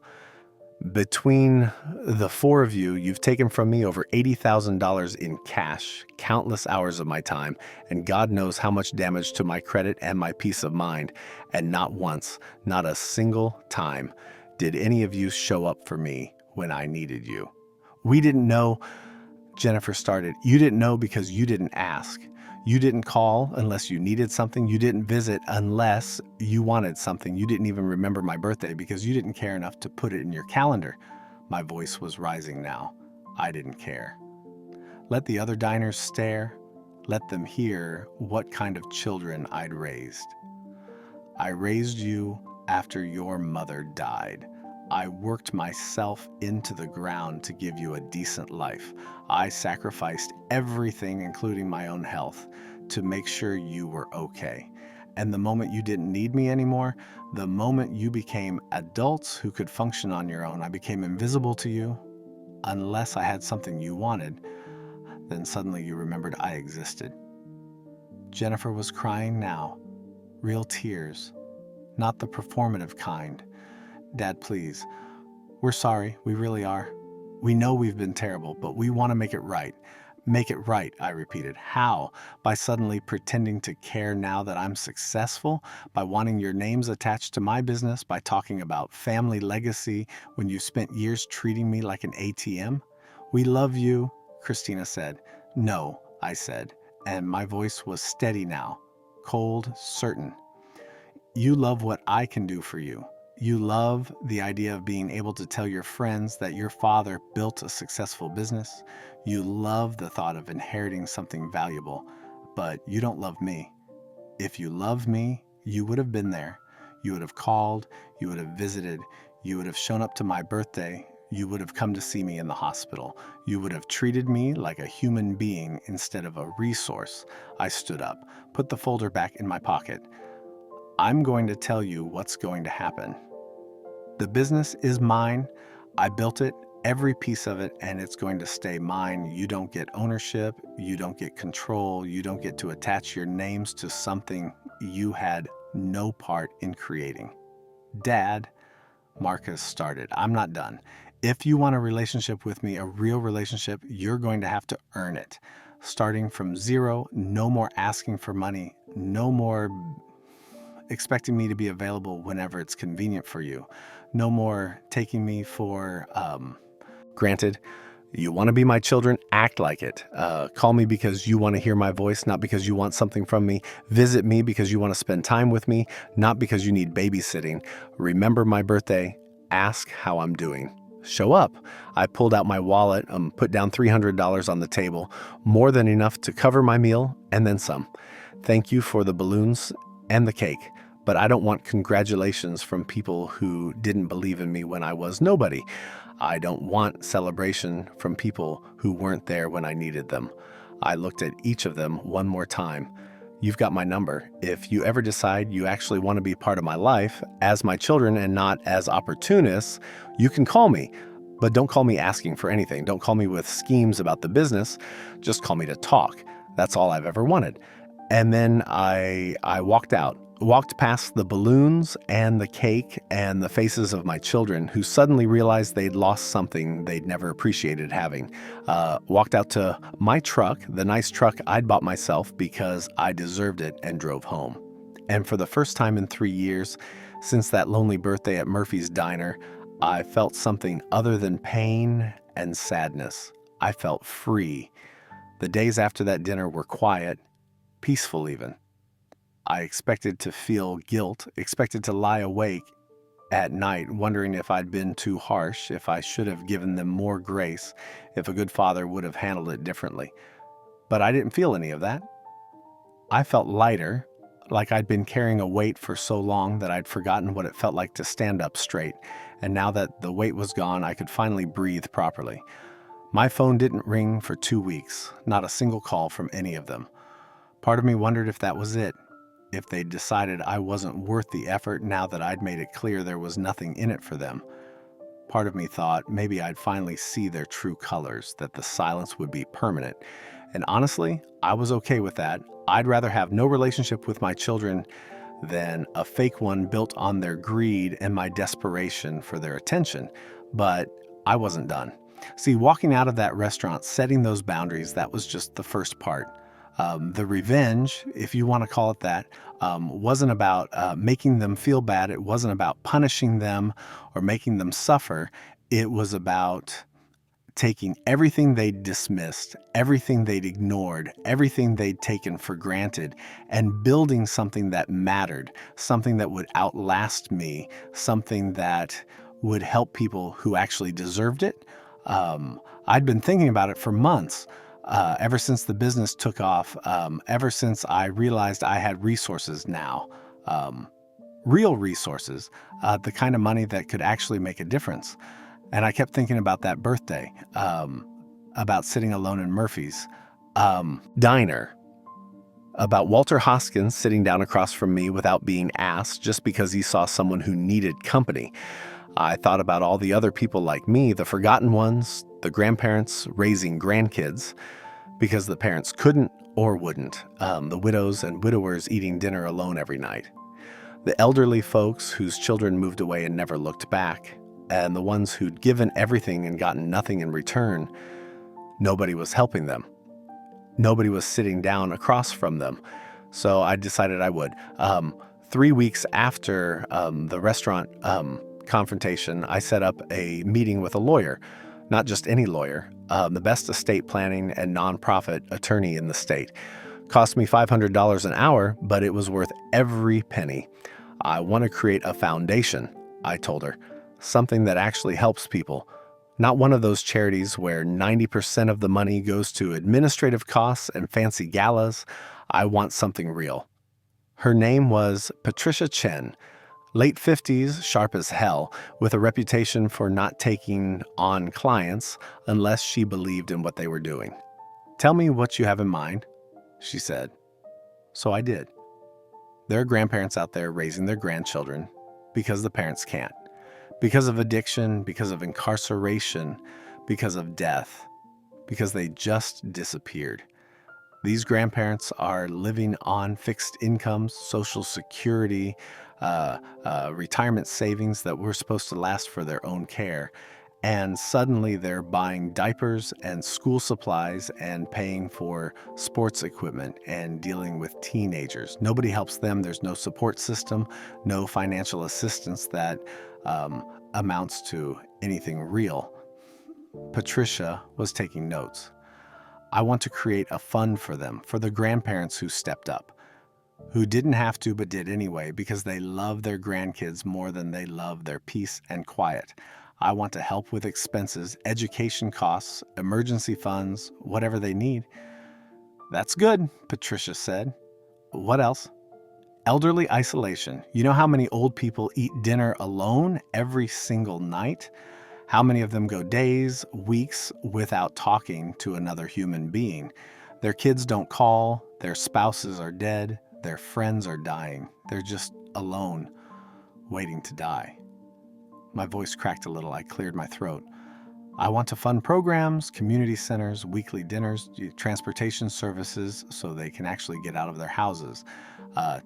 Between the four of you, you've taken from me over $80,000 in cash, countless hours of my time, and God knows how much damage to my credit and my peace of mind. And not once, not a single time, did any of you show up for me when I needed you. We didn't know, Jennifer started. You didn't know because you didn't ask. You didn't call unless you needed something. You didn't visit unless you wanted something. You didn't even remember my birthday because you didn't care enough to put it in your calendar. My voice was rising now. I didn't care. Let the other diners stare. Let them hear what kind of children I'd raised. I raised you after your mother died. I worked myself into the ground to give you a decent life. I sacrificed everything, including my own health, to make sure you were okay. And the moment you didn't need me anymore, the moment you became adults who could function on your own, I became invisible to you. Unless I had something you wanted, then suddenly you remembered I existed. Jennifer was crying now, real tears, not the performative kind. Dad, please. We're sorry, we really are. We know we've been terrible, but we want to make it right. Make it right, I repeated. How? By suddenly pretending to care now that I'm successful? By wanting your names attached to my business? By talking about family legacy when you spent years treating me like an ATM? We love you, Christina said. No, I said, and my voice was steady now, cold, certain. You love what I can do for you. You love the idea of being able to tell your friends that your father built a successful business. You love the thought of inheriting something valuable, but you don't love me. If you loved me, you would have been there. You would have called, you would have visited, you would have shown up to my birthday, you would have come to see me in the hospital. You would have treated me like a human being instead of a resource. I stood up, put the folder back in my pocket. I'm going to tell you what's going to happen. The business is mine. I built it, every piece of it, and it's going to stay mine. You don't get ownership. You don't get control. You don't get to attach your names to something you had no part in creating. Dad, Marcus started, I'm not done. If you want a relationship with me, a real relationship, you're going to have to earn it. Starting from zero, no more asking for money, no more expecting me to be available whenever it's convenient for you, no more taking me for granted. You want to be my children? Act like it. Call me because you want to hear my voice, not because you want something from me. Visit me because you want to spend time with me, not because you need babysitting. Remember my birthday. Ask how I'm doing. Show up. I pulled out my wallet, put down $300 on the table, more than enough to cover my meal and then some. Thank you for the balloons and the cake, but I don't want congratulations from people who didn't believe in me when I was nobody. I don't want celebration from people who weren't there when I needed them. I looked at each of them one more time. You've got my number. If you ever decide you actually want to be part of my life as my children and not as opportunists, you can call me. But don't call me asking for anything. Don't call me with schemes about the business. Just call me to talk. That's all I've ever wanted. And then I walked out. Walked past the balloons and the cake and the faces of my children who suddenly realized they'd lost something they'd never appreciated having. Walked out to my truck, the nice truck I'd bought myself because I deserved it, and drove home. And for the first time in 3 years, since that lonely birthday at Murphy's Diner, I felt something other than pain and sadness. I felt free. The days after that dinner were quiet, peaceful even. I expected to feel guilt, expected to lie awake at night wondering if I'd been too harsh, if I should have given them more grace, if a good father would have handled it differently. But I didn't feel any of that. I felt lighter, like I'd been carrying a weight for so long that I'd forgotten what it felt like to stand up straight. And now that the weight was gone, I could finally breathe properly. My phone didn't ring for 2 weeks, not a single call from any of them. Part of me wondered if that was it. If they'd decided I wasn't worth the effort now that I'd made it clear there was nothing in it for them. Part of me thought maybe I'd finally see their true colors, that the silence would be permanent. And honestly, I was okay with that. I'd rather have no relationship with my children than a fake one built on their greed and my desperation for their attention. But I wasn't done. See, walking out of that restaurant, setting those boundaries, that was just the first part. The revenge, if you want to call it that, wasn't about making them feel bad. It wasn't about punishing them or making them suffer. It was about taking everything they'd dismissed, everything they'd ignored, everything they'd taken for granted, and building something that mattered, something that would outlast me, something that would help people who actually deserved it. I'd been thinking about it for months. Ever since the business took off, ever since I realized I had resources now, real resources, the kind of money that could actually make a difference. And I kept thinking about that birthday, about sitting alone in Murphy's diner, about Walter Hoskins sitting down across from me without being asked just because he saw someone who needed company. I thought about all the other people like me, the forgotten ones, the grandparents raising grandkids because the parents couldn't or wouldn't, the widows and widowers eating dinner alone every night, the elderly folks whose children moved away and never looked back, and the ones who'd given everything and gotten nothing in return. Nobody was helping them. Nobody was sitting down across from them. So I decided I would. 3 weeks after the restaurant confrontation, I set up a meeting with a lawyer. Not just any lawyer, the best estate planning and nonprofit attorney in the state. Cost me $500 an hour, but it was worth every penny. I want to create a foundation, I told her, something that actually helps people. Not one of those charities where 90% of the money goes to administrative costs and fancy galas. I want something real. Her name was Patricia Chen. Late 50s, sharp as hell, with a reputation for not taking on clients unless she believed in what they were doing. Tell me what you have in mind, she said. So I did. There are grandparents out there raising their grandchildren because the parents can't. Because of addiction, because of incarceration, because of death, because they just disappeared. These grandparents are living on fixed incomes, Social Security, retirement savings that were supposed to last for their own care. And suddenly they're buying diapers and school supplies and paying for sports equipment and dealing with teenagers. Nobody helps them. There's no support system, no financial assistance that amounts to anything real. Patricia was taking notes. I want to create a fund for them, for the grandparents who stepped up, who didn't have to but did anyway because they love their grandkids more than they love their peace and quiet. I want to help with expenses, education costs, emergency funds, whatever they need. That's good, Patricia said. What else? Elderly isolation. You know how many old people eat dinner alone every single night? How many of them go days, weeks without talking to another human being? Their kids don't call, their spouses are dead, their friends are dying. They're just alone, waiting to die. My voice cracked a little. I cleared my throat. I want to fund programs, community centers, weekly dinners, transportation services so they can actually get out of their houses,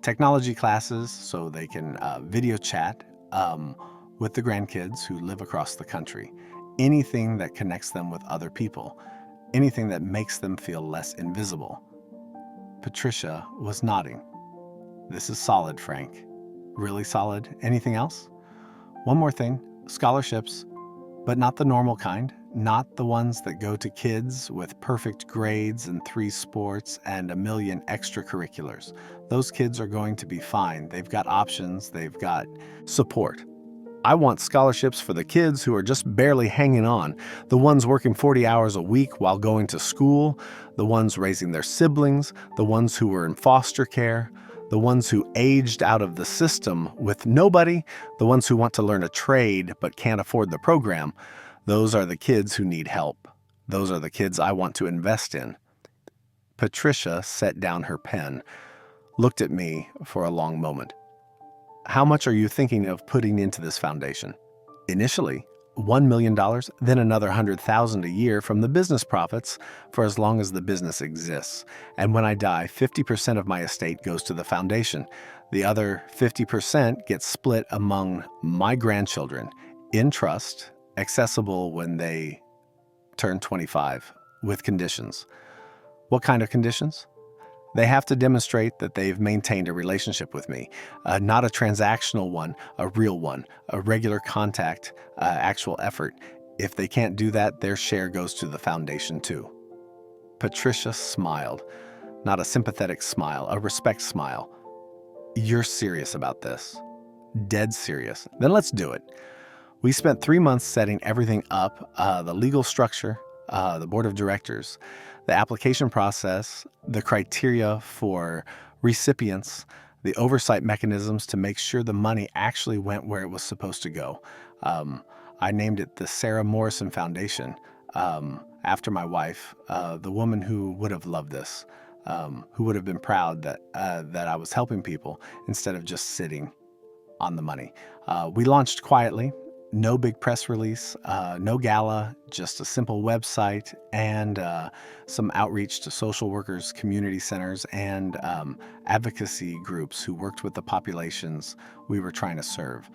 technology classes so they can video chat with the grandkids who live across the country. Anything that connects them with other people. Anything that makes them feel less invisible. Patricia was nodding. This is solid, Frank. Really solid. Anything else? One more thing. Scholarships, but not the normal kind. Not the ones that go to kids with perfect grades and 3 sports and a million extracurriculars. Those kids are going to be fine. They've got options. They've got support. I want scholarships for the kids who are just barely hanging on, the ones working 40 hours a week while going to school, the ones raising their siblings, the ones who were in foster care, the ones who aged out of the system with nobody, the ones who want to learn a trade but can't afford the program. Those are the kids who need help. Those are the kids I want to invest in. Patricia set down her pen, looked at me for a long moment. How much are you thinking of putting into this foundation? Initially, $1 million, then another $100,000 a year from the business profits for as long as the business exists. And when I die, 50% of my estate goes to the foundation. The other 50% gets split among my grandchildren in trust, accessible when they turn 25, with conditions. What kind of conditions? They have to demonstrate that they've maintained a relationship with me, not a transactional one, a real one, a regular contact, actual effort. If they can't do that, their share goes to the foundation too. Patricia smiled, not a sympathetic smile, a respect smile. You're serious about this? Dead serious. Then let's do it. We spent 3 months setting everything up, the legal structure, the board of directors, the application process, the criteria for recipients, the oversight mechanisms to make sure the money actually went where it was supposed to go. I named it the Sarah Morrison Foundation, after my wife, the woman who would have loved this, who would have been proud that I was helping people instead of just sitting on the money. We launched quietly. No big press release, no gala, just a simple website and some outreach to social workers, community centers, and advocacy groups who worked with the populations we were trying to serve.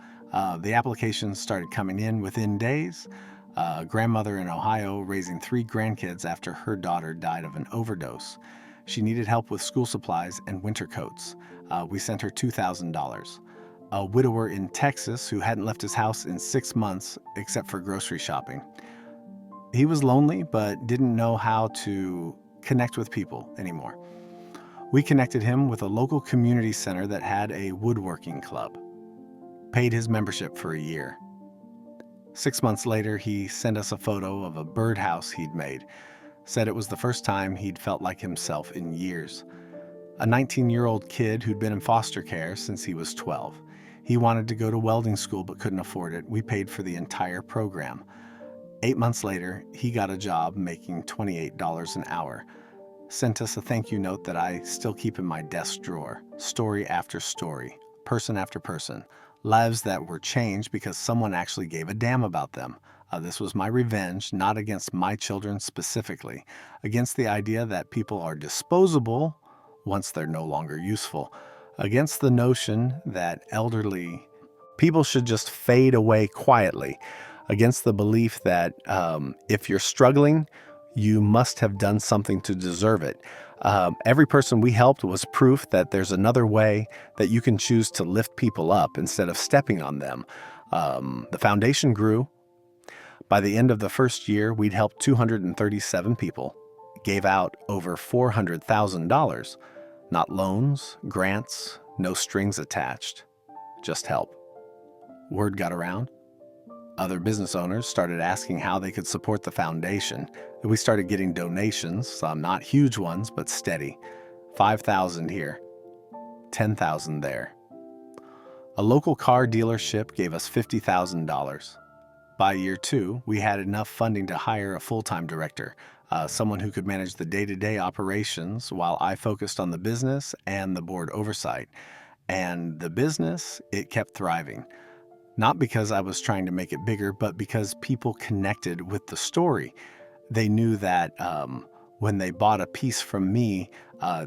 The applications started coming in within days. A grandmother in Ohio raising 3 grandkids after her daughter died of an overdose. She needed help with school supplies and winter coats. We sent her $2,000. A widower in Texas who hadn't left his house in 6 months except for grocery shopping. He was lonely but didn't know how to connect with people anymore. We connected him with a local community center that had a woodworking club. Paid his membership for a year. 6 months later, he sent us a photo of a birdhouse he'd made. Said it was the first time he'd felt like himself in years. A 19-year-old kid who'd been in foster care since he was 12. He wanted to go to welding school but couldn't afford it. We paid for the entire program. 8 months later, he got a job making $28 an hour. Sent us a thank you note that I still keep in my desk drawer. Story after story, person after person. Lives that were changed because someone actually gave a damn about them. This was my revenge, not against my children specifically, against the idea that people are disposable once they're no longer useful, against the notion that elderly people should just fade away quietly, against the belief that if you're struggling, you must have done something to deserve it. Every person we helped was proof that there's another way, that you can choose to lift people up instead of stepping on them. The foundation grew. By the end of the first year, we'd helped 237 people, gave out over $400,000. Not loans, grants, no strings attached, just help. Word got around. Other business owners started asking how they could support the foundation. We started getting donations, some not huge ones, but steady. $5,000 here, $10,000 there. A local car dealership gave us $50,000. By year 2, we had enough funding to hire a full-time director, someone who could manage the day-to-day operations while I focused on the business and the board oversight. And the business, it kept thriving. Not because I was trying to make it bigger, but because people connected with the story. They knew that when they bought a piece from me,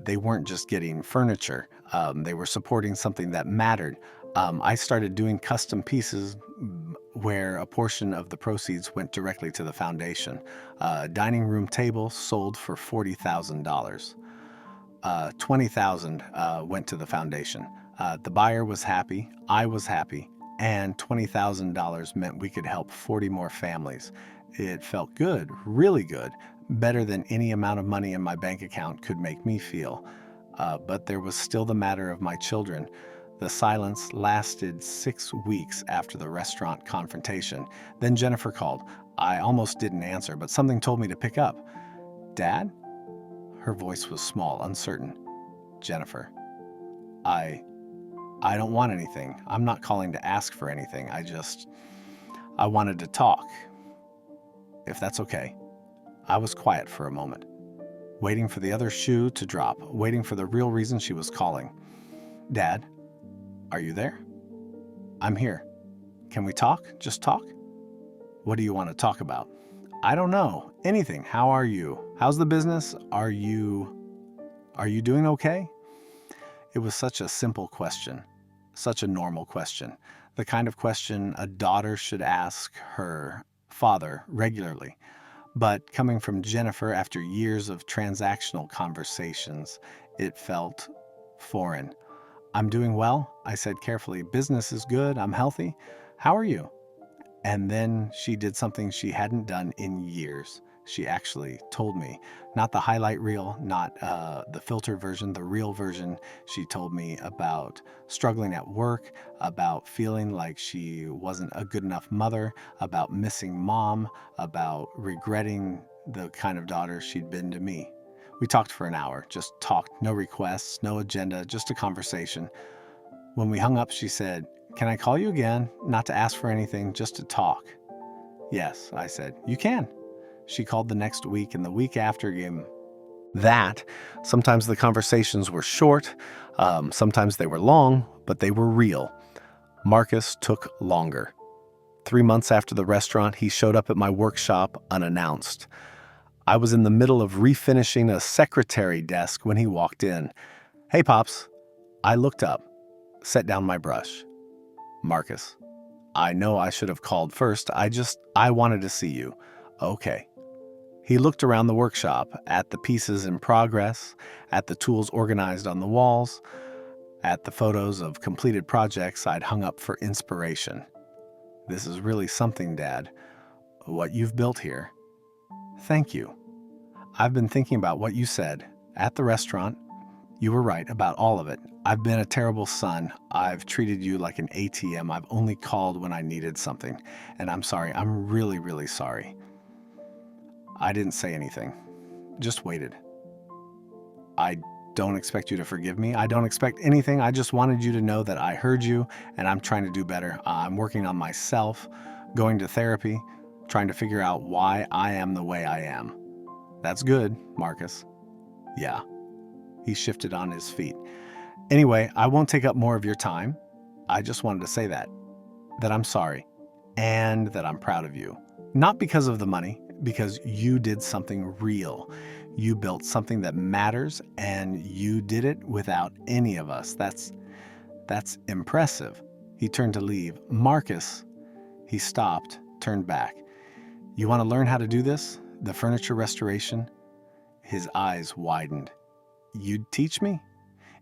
they weren't just getting furniture. They were supporting something that mattered. I started doing custom pieces where a portion of the proceeds went directly to the foundation. Dining room table sold for $40,000. $20,000 went to the foundation. The buyer was happy, I was happy, and $20,000 meant we could help 40 more families. It felt good, really good, better than any amount of money in my bank account could make me feel. But there was still the matter of my children. The silence lasted 6 weeks after the restaurant confrontation. Then Jennifer called. I almost didn't answer, but something told me to pick up. Dad? Her voice was small, uncertain. Jennifer. I don't want anything. I'm not calling to ask for anything. I wanted to talk. If that's okay. I was quiet for a moment, waiting for the other shoe to drop, waiting for the real reason she was calling. Dad, are you there? I'm here. Can we talk? Just talk? What do you want to talk about? I don't know. Anything. How are you? How's the business? Are you doing okay? It was such a simple question, such a normal question, the kind of question a daughter should ask her father regularly. But coming from Jennifer after years of transactional conversations, it felt foreign. I'm doing well, I said carefully. Business is good, I'm healthy. How are you? And then she did something she hadn't done in years. She actually told me, not the highlight reel, not the filtered version, the real version. She told me about struggling at work, about feeling like she wasn't a good enough mother, about missing mom, about regretting the kind of daughter she'd been to me. We talked for an hour, just talked, no requests, no agenda, just a conversation. When we hung up, she said, "Can I call you again? Not to ask for anything, just to talk." Yes, I said, "You can." She called the next week and the week after again. Sometimes the conversations were short, sometimes they were long, but they were real. Marcus took longer. 3 months after the restaurant, he showed up at my workshop unannounced. I was in the middle of refinishing a secretary desk when he walked in. "Hey, Pops." I looked up, set down my brush. "Marcus, I know I should have called first. I wanted to see you." "Okay." He looked around the workshop, at the pieces in progress, at the tools organized on the walls, at the photos of completed projects I'd hung up for inspiration. "This is really something, Dad. What you've built here." "Thank you. I've been thinking about what you said at the restaurant. You were right about all of it. I've been a terrible son. I've treated you like an ATM. I've only called when I needed something. And I'm sorry. I'm really, really sorry." I didn't say anything. Just waited. "I don't expect you to forgive me. I don't expect anything. I just wanted you to know that I heard you and I'm trying to do better. I'm working on myself, going to therapy, trying to figure out why I am the way I am." "That's good, Marcus." "Yeah." He shifted on his feet. "Anyway, I won't take up more of your time. I just wanted to say that I'm sorry and that I'm proud of you. Not because of the money, because you did something real. You built something that matters, and you did it without any of us. That's impressive. He turned to leave. Marcus, he stopped, turned back. You want to learn how to do this? The furniture restoration? His eyes widened. You'd teach me?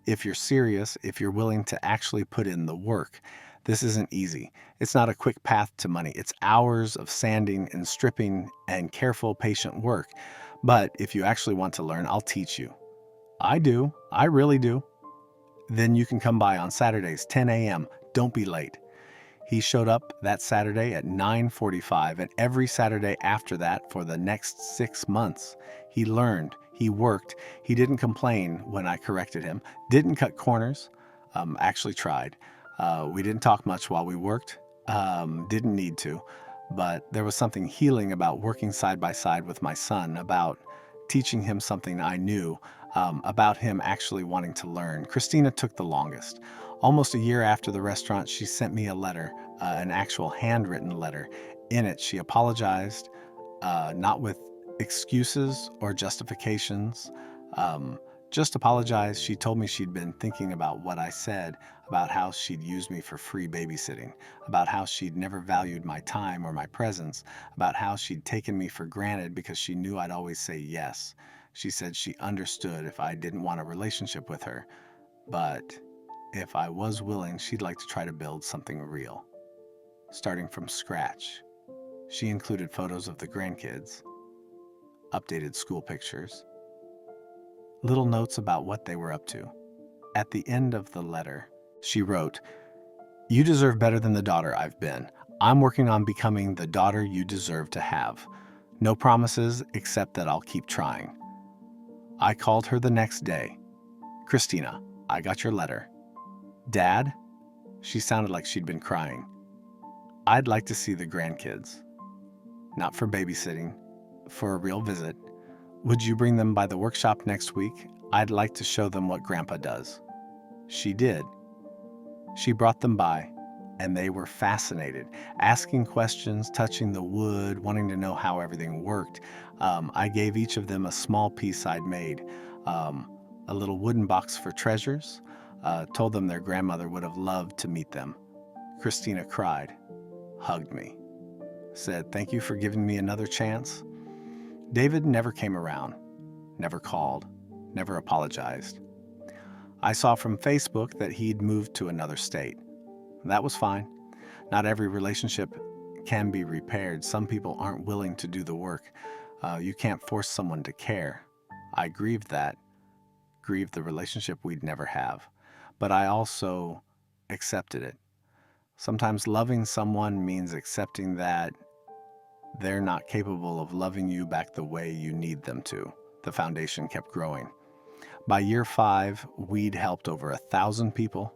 If you're serious, if you're willing to actually put in the work. This isn't easy. It's not a quick path to money. It's hours of sanding and stripping and careful, patient work. But if you actually want to learn, I'll teach you. I do. I really do. Then you can come by on Saturdays, 10 a.m. Don't be late. He showed up that Saturday at 9:45, and every Saturday after that for the next 6 months. He learned, he worked, he didn't complain when I corrected him, didn't cut corners, actually tried. We didn't talk much while we worked, didn't need to, but there was something healing about working side by side with my son, about teaching him something I knew, about him actually wanting to learn. Christina took the longest. Almost a year after the restaurant, she sent me a letter, an actual handwritten letter. In it, she apologized, not with excuses or justifications, just apologized. She told me she'd been thinking about what I said, about how she'd used me for free babysitting, about how she'd never valued my time or my presence, about how she'd taken me for granted because she knew I'd always say yes. She said she understood if I didn't want a relationship with her, but if I was willing, she'd like to try to build something real, starting from scratch. She included photos of the grandkids, updated school pictures, little notes about what they were up to. At the end of the letter, she wrote, "You deserve better than the daughter I've been. I'm working on becoming the daughter you deserve to have. No promises except that I'll keep trying." I called her the next day. "Christina, I got your letter." "Dad?" She sounded like she'd been crying. "I'd like to see the grandkids. Not for babysitting, for a real visit. Would you bring them by the workshop next week? I'd like to show them what Grandpa does." She did. She brought them by, and they were fascinated, asking questions, touching the wood, wanting to know how everything worked. I gave each of them a small piece I'd made, a little wooden box for treasures, told them their grandmother would have loved to meet them. Christina cried, hugged me, said, "Thank you for giving me another chance." David never came around, never called, never apologized. I saw from Facebook that he'd moved to another state. That was fine. Not every relationship can be repaired. Some people aren't willing to do the work. You can't force someone to care. I grieved that, grieved the relationship we'd never have. But I also accepted it. Sometimes loving someone means accepting that they're not capable of loving you back the way you need them to. The foundation kept growing. By year 5, we'd helped over 1,000 people,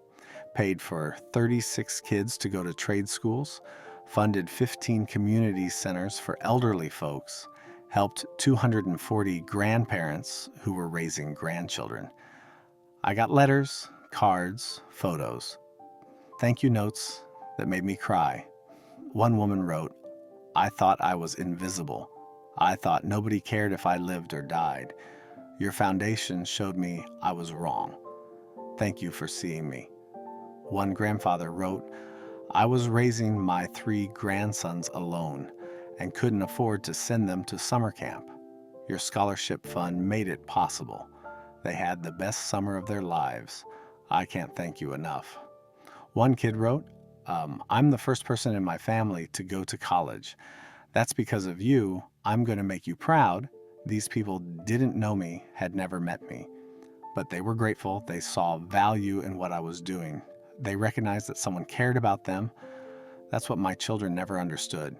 paid for 36 kids to go to trade schools, funded 15 community centers for elderly folks, helped 240 grandparents who were raising grandchildren. I got letters, cards, photos, thank you notes that made me cry. One woman wrote, "I thought I was invisible. I thought nobody cared if I lived or died. Your foundation showed me I was wrong. Thank you for seeing me." One grandfather wrote, "I was raising my 3 grandsons alone and couldn't afford to send them to summer camp. Your scholarship fund made it possible. They had the best summer of their lives. I can't thank you enough." One kid wrote, "I'm the first person in my family to go to college. That's because of you. I'm going to make you proud. These people didn't know me, had never met me, but they were grateful. They saw value in what I was doing. They recognized that someone cared about them. That's what my children never understood.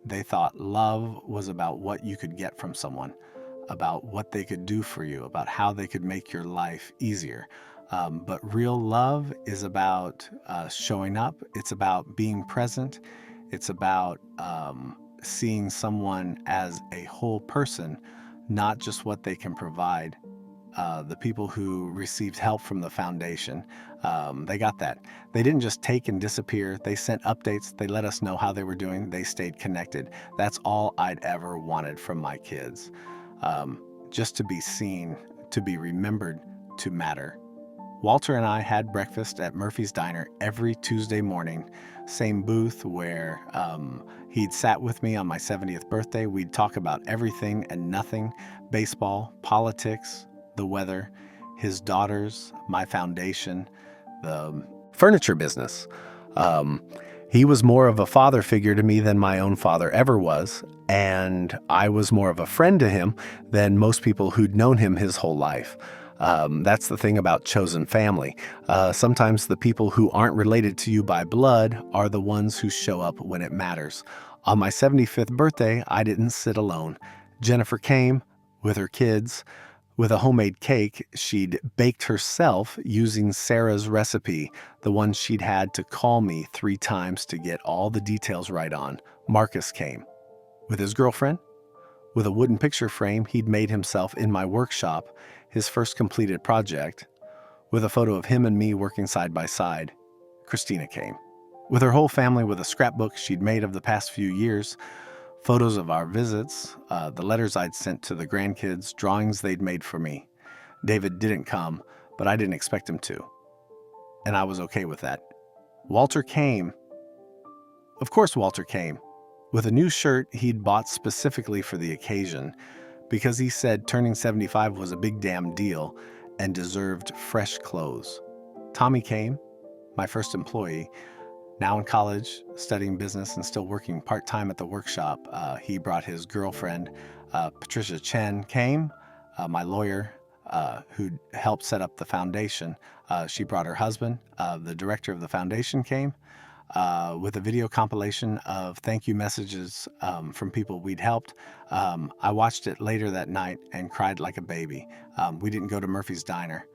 They thought love was about what you could get from someone, about what they could do for you, about how they could make your life easier. But real love is about showing up. It's about being present. It's about seeing someone as a whole person, not just what they can provide. the people who received help from the foundation. They got that. They didn't just take and disappear. They sent updates. They let us know how they were doing. They stayed connected. That's all I'd ever wanted from my kids. Just to be seen, to be remembered, to matter. Walter and I had breakfast at Murphy's Diner every Tuesday morning. Same booth where he'd sat with me on my 70th birthday. We'd talk about everything and nothing: baseball, politics, the weather, his daughters, my foundation, the furniture business. He was more of a father figure to me than my own father ever was, and I was more of a friend to him than most people who'd known him his whole life. That's the thing about chosen family. Sometimes the people who aren't related to you by blood are the ones who show up when it matters. On my 75th birthday, I didn't sit alone. Jennifer came with her kids with a homemade cake she'd baked herself using Sarah's recipe, the one she'd had to call me 3 times to get all the details right on. Marcus came with his girlfriend, with a wooden picture frame he'd made himself in my workshop, his first completed project, with a photo of him and me working side by side. Christina came with her whole family, with a scrapbook she'd made of the past few years, photos of our visits, the letters I'd sent to the grandkids, drawings they'd made for me. David didn't come, but I didn't expect him to, and I was okay with that. Walter came. Of course Walter came, with a new shirt he'd bought specifically for the occasion, because he said turning 75 was a big damn deal and deserved fresh clothes. Tommy came, my first employee, now in college, studying business and still working part-time at the workshop. He brought his girlfriend. Patricia Chen came, my lawyer, who helped set up the foundation. She brought her husband. The director of the foundation came with a video compilation of thank you messages from people we'd helped. I watched it later that night and cried like a baby. We didn't go to Murphy's Diner.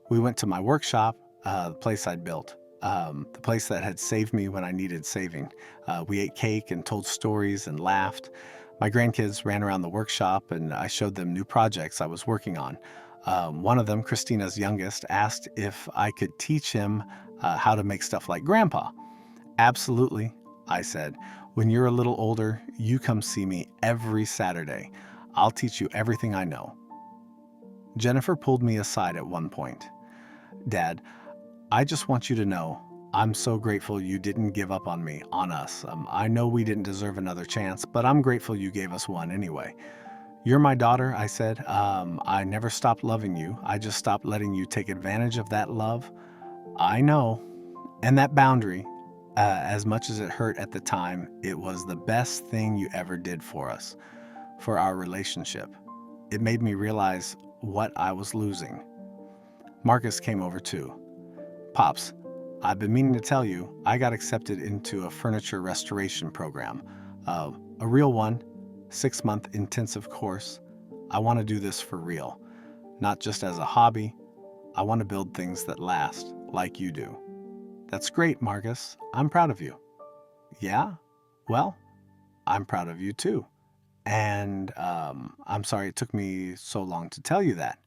We went to my workshop, the place I'd built. The place that had saved me when I needed saving. We ate cake and told stories and laughed. My grandkids ran around the workshop and I showed them new projects I was working on. One of them, Christina's youngest, asked if I could teach him how to make stuff like Grandpa. Absolutely, I said. When you're a little older, you come see me every Saturday. I'll teach you everything I know. Jennifer pulled me aside at one point. Dad, I just want you to know, I'm so grateful you didn't give up on me, on us. I know we didn't deserve another chance, but I'm grateful you gave us one anyway. You're my daughter, I said. I never stopped loving you. I just stopped letting you take advantage of that love. I know. And that boundary, as much as it hurt at the time, it was the best thing you ever did for us, for our relationship. It made me realize what I was losing. Marcus came over too. Pops, I've been meaning to tell you, I got accepted into a furniture restoration program. A real one, 6-month intensive course. I want to do this for real, not just as a hobby. I want to build things that last, like you do. That's great, Marcus. I'm proud of you. Yeah? Well, I'm proud of you too. And I'm sorry it took me so long to tell you that.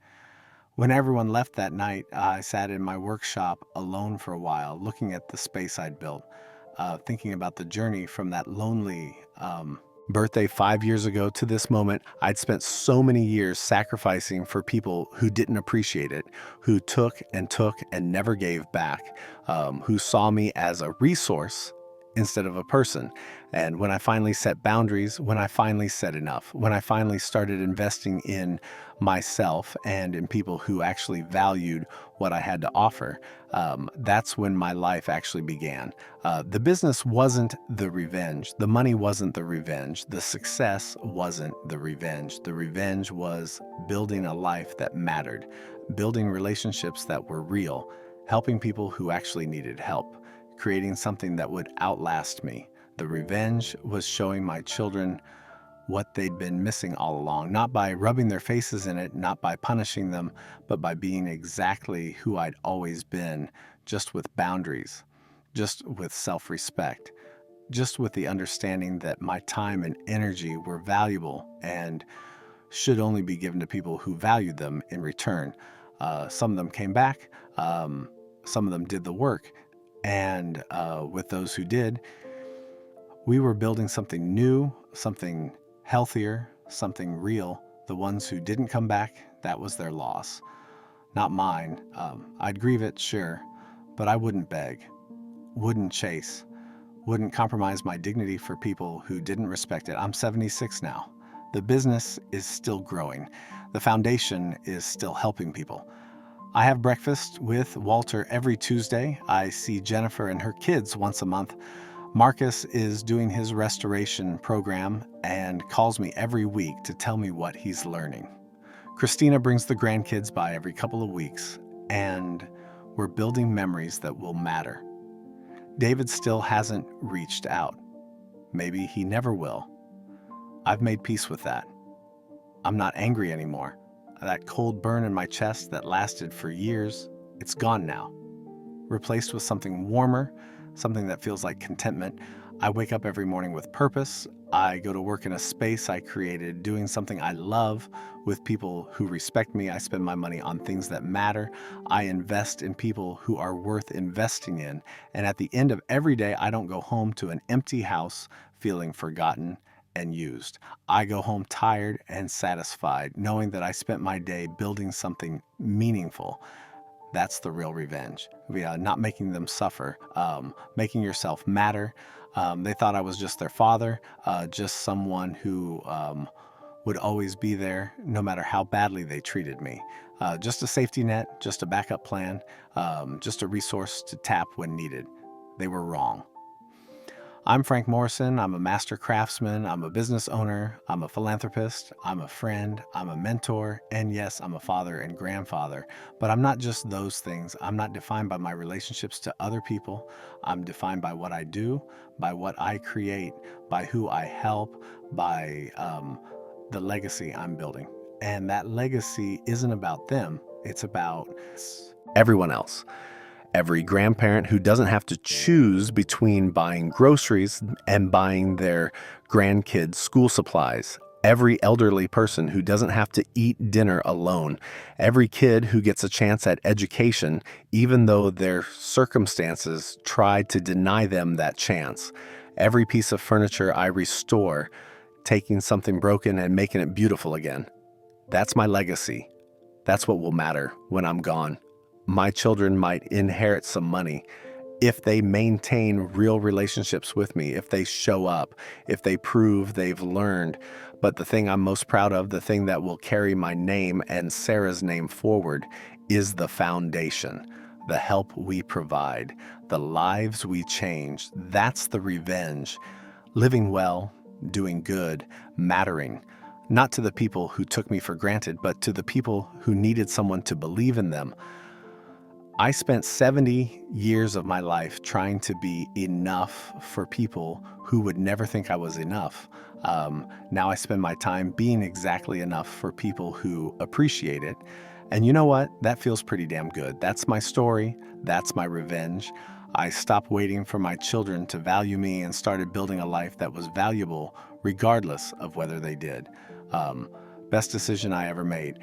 When everyone left that night, I sat in my workshop alone for a while, looking at the space I'd built, thinking about the journey from that lonely birthday 5 years ago to this moment. I'd spent so many years sacrificing for people who didn't appreciate it, who took and never gave back, who saw me as a resource instead of a person. And when I finally set boundaries, when I finally said enough, when I finally started investing in myself and in people who actually valued what I had to offer, that's when my life actually began. The business wasn't the revenge. The money wasn't the revenge. The success wasn't the revenge. The revenge was building a life that mattered, building relationships that were real, helping people who actually needed help, creating something that would outlast me. The revenge was showing my children what they'd been missing all along, not by rubbing their faces in it, not by punishing them, but by being exactly who I'd always been, just with boundaries, just with self-respect, just with the understanding that my time and energy were valuable and should only be given to people who valued them in return. Some of them came back, some of them did the work, and with those who did, we were building something new, something healthier, something real. The ones who didn't come back, that was their loss, not mine. I'd grieve it, sure, but I wouldn't beg, wouldn't chase, wouldn't compromise my dignity for people who didn't respect it. I'm 76 now. The business is still growing. The foundation is still helping people. I have breakfast with Walter every Tuesday. I see Jennifer and her kids once a month. Marcus is doing his restoration program and calls me every week to tell me what he's learning. Christina brings the grandkids by every couple of weeks, and we're building memories that will matter. David still hasn't reached out. Maybe he never will. I've made peace with that. I'm not angry anymore. That cold burn in my chest that lasted for years, it's gone now. Replaced with something warmer, something that feels like contentment. I wake up every morning with purpose. I go to work in a space I created, doing something I love with people who respect me. I spend my money on things that matter. I invest in people who are worth investing in. And at the end of every day, I don't go home to an empty house feeling forgotten and used. I go home tired and satisfied, knowing that I spent my day building something meaningful. That's the real revenge. Not making them suffer, making yourself matter. They thought I was just their father, just someone who would always be there no matter how badly they treated me. Just a safety net, just a backup plan, just a resource to tap when needed. They were wrong. I'm Frank Morrison. I'm a master craftsman. I'm a business owner. I'm a philanthropist. I'm a friend. I'm a mentor. And yes, I'm a father and grandfather. But I'm not just those things. I'm not defined by my relationships to other people. I'm defined by what I do, by what I create, by who I help, by the legacy I'm building. And that legacy isn't about them. It's about everyone else. Every grandparent who doesn't have to choose between buying groceries and buying their grandkids' school supplies. Every elderly person who doesn't have to eat dinner alone. Every kid who gets a chance at education, even though their circumstances try to deny them that chance. Every piece of furniture I restore, taking something broken and making it beautiful again. That's my legacy. That's what will matter when I'm gone. My children might inherit some money if they maintain real relationships with me, if they show up, if they prove they've learned. But the thing I'm most proud of, the thing that will carry my name and Sarah's name forward, is the foundation, the help we provide, the lives we change. That's the revenge. Living well, doing good, mattering. Not to the people who took me for granted, but to the people who needed someone to believe in them. I spent 70 years of my life trying to be enough for people who would never think I was enough. Now I spend my time being exactly enough for people who appreciate it. And you know what? That feels pretty damn good. That's my story. That's my revenge. I stopped waiting for my children to value me and started building a life that was valuable regardless of whether they did. Best decision I ever made.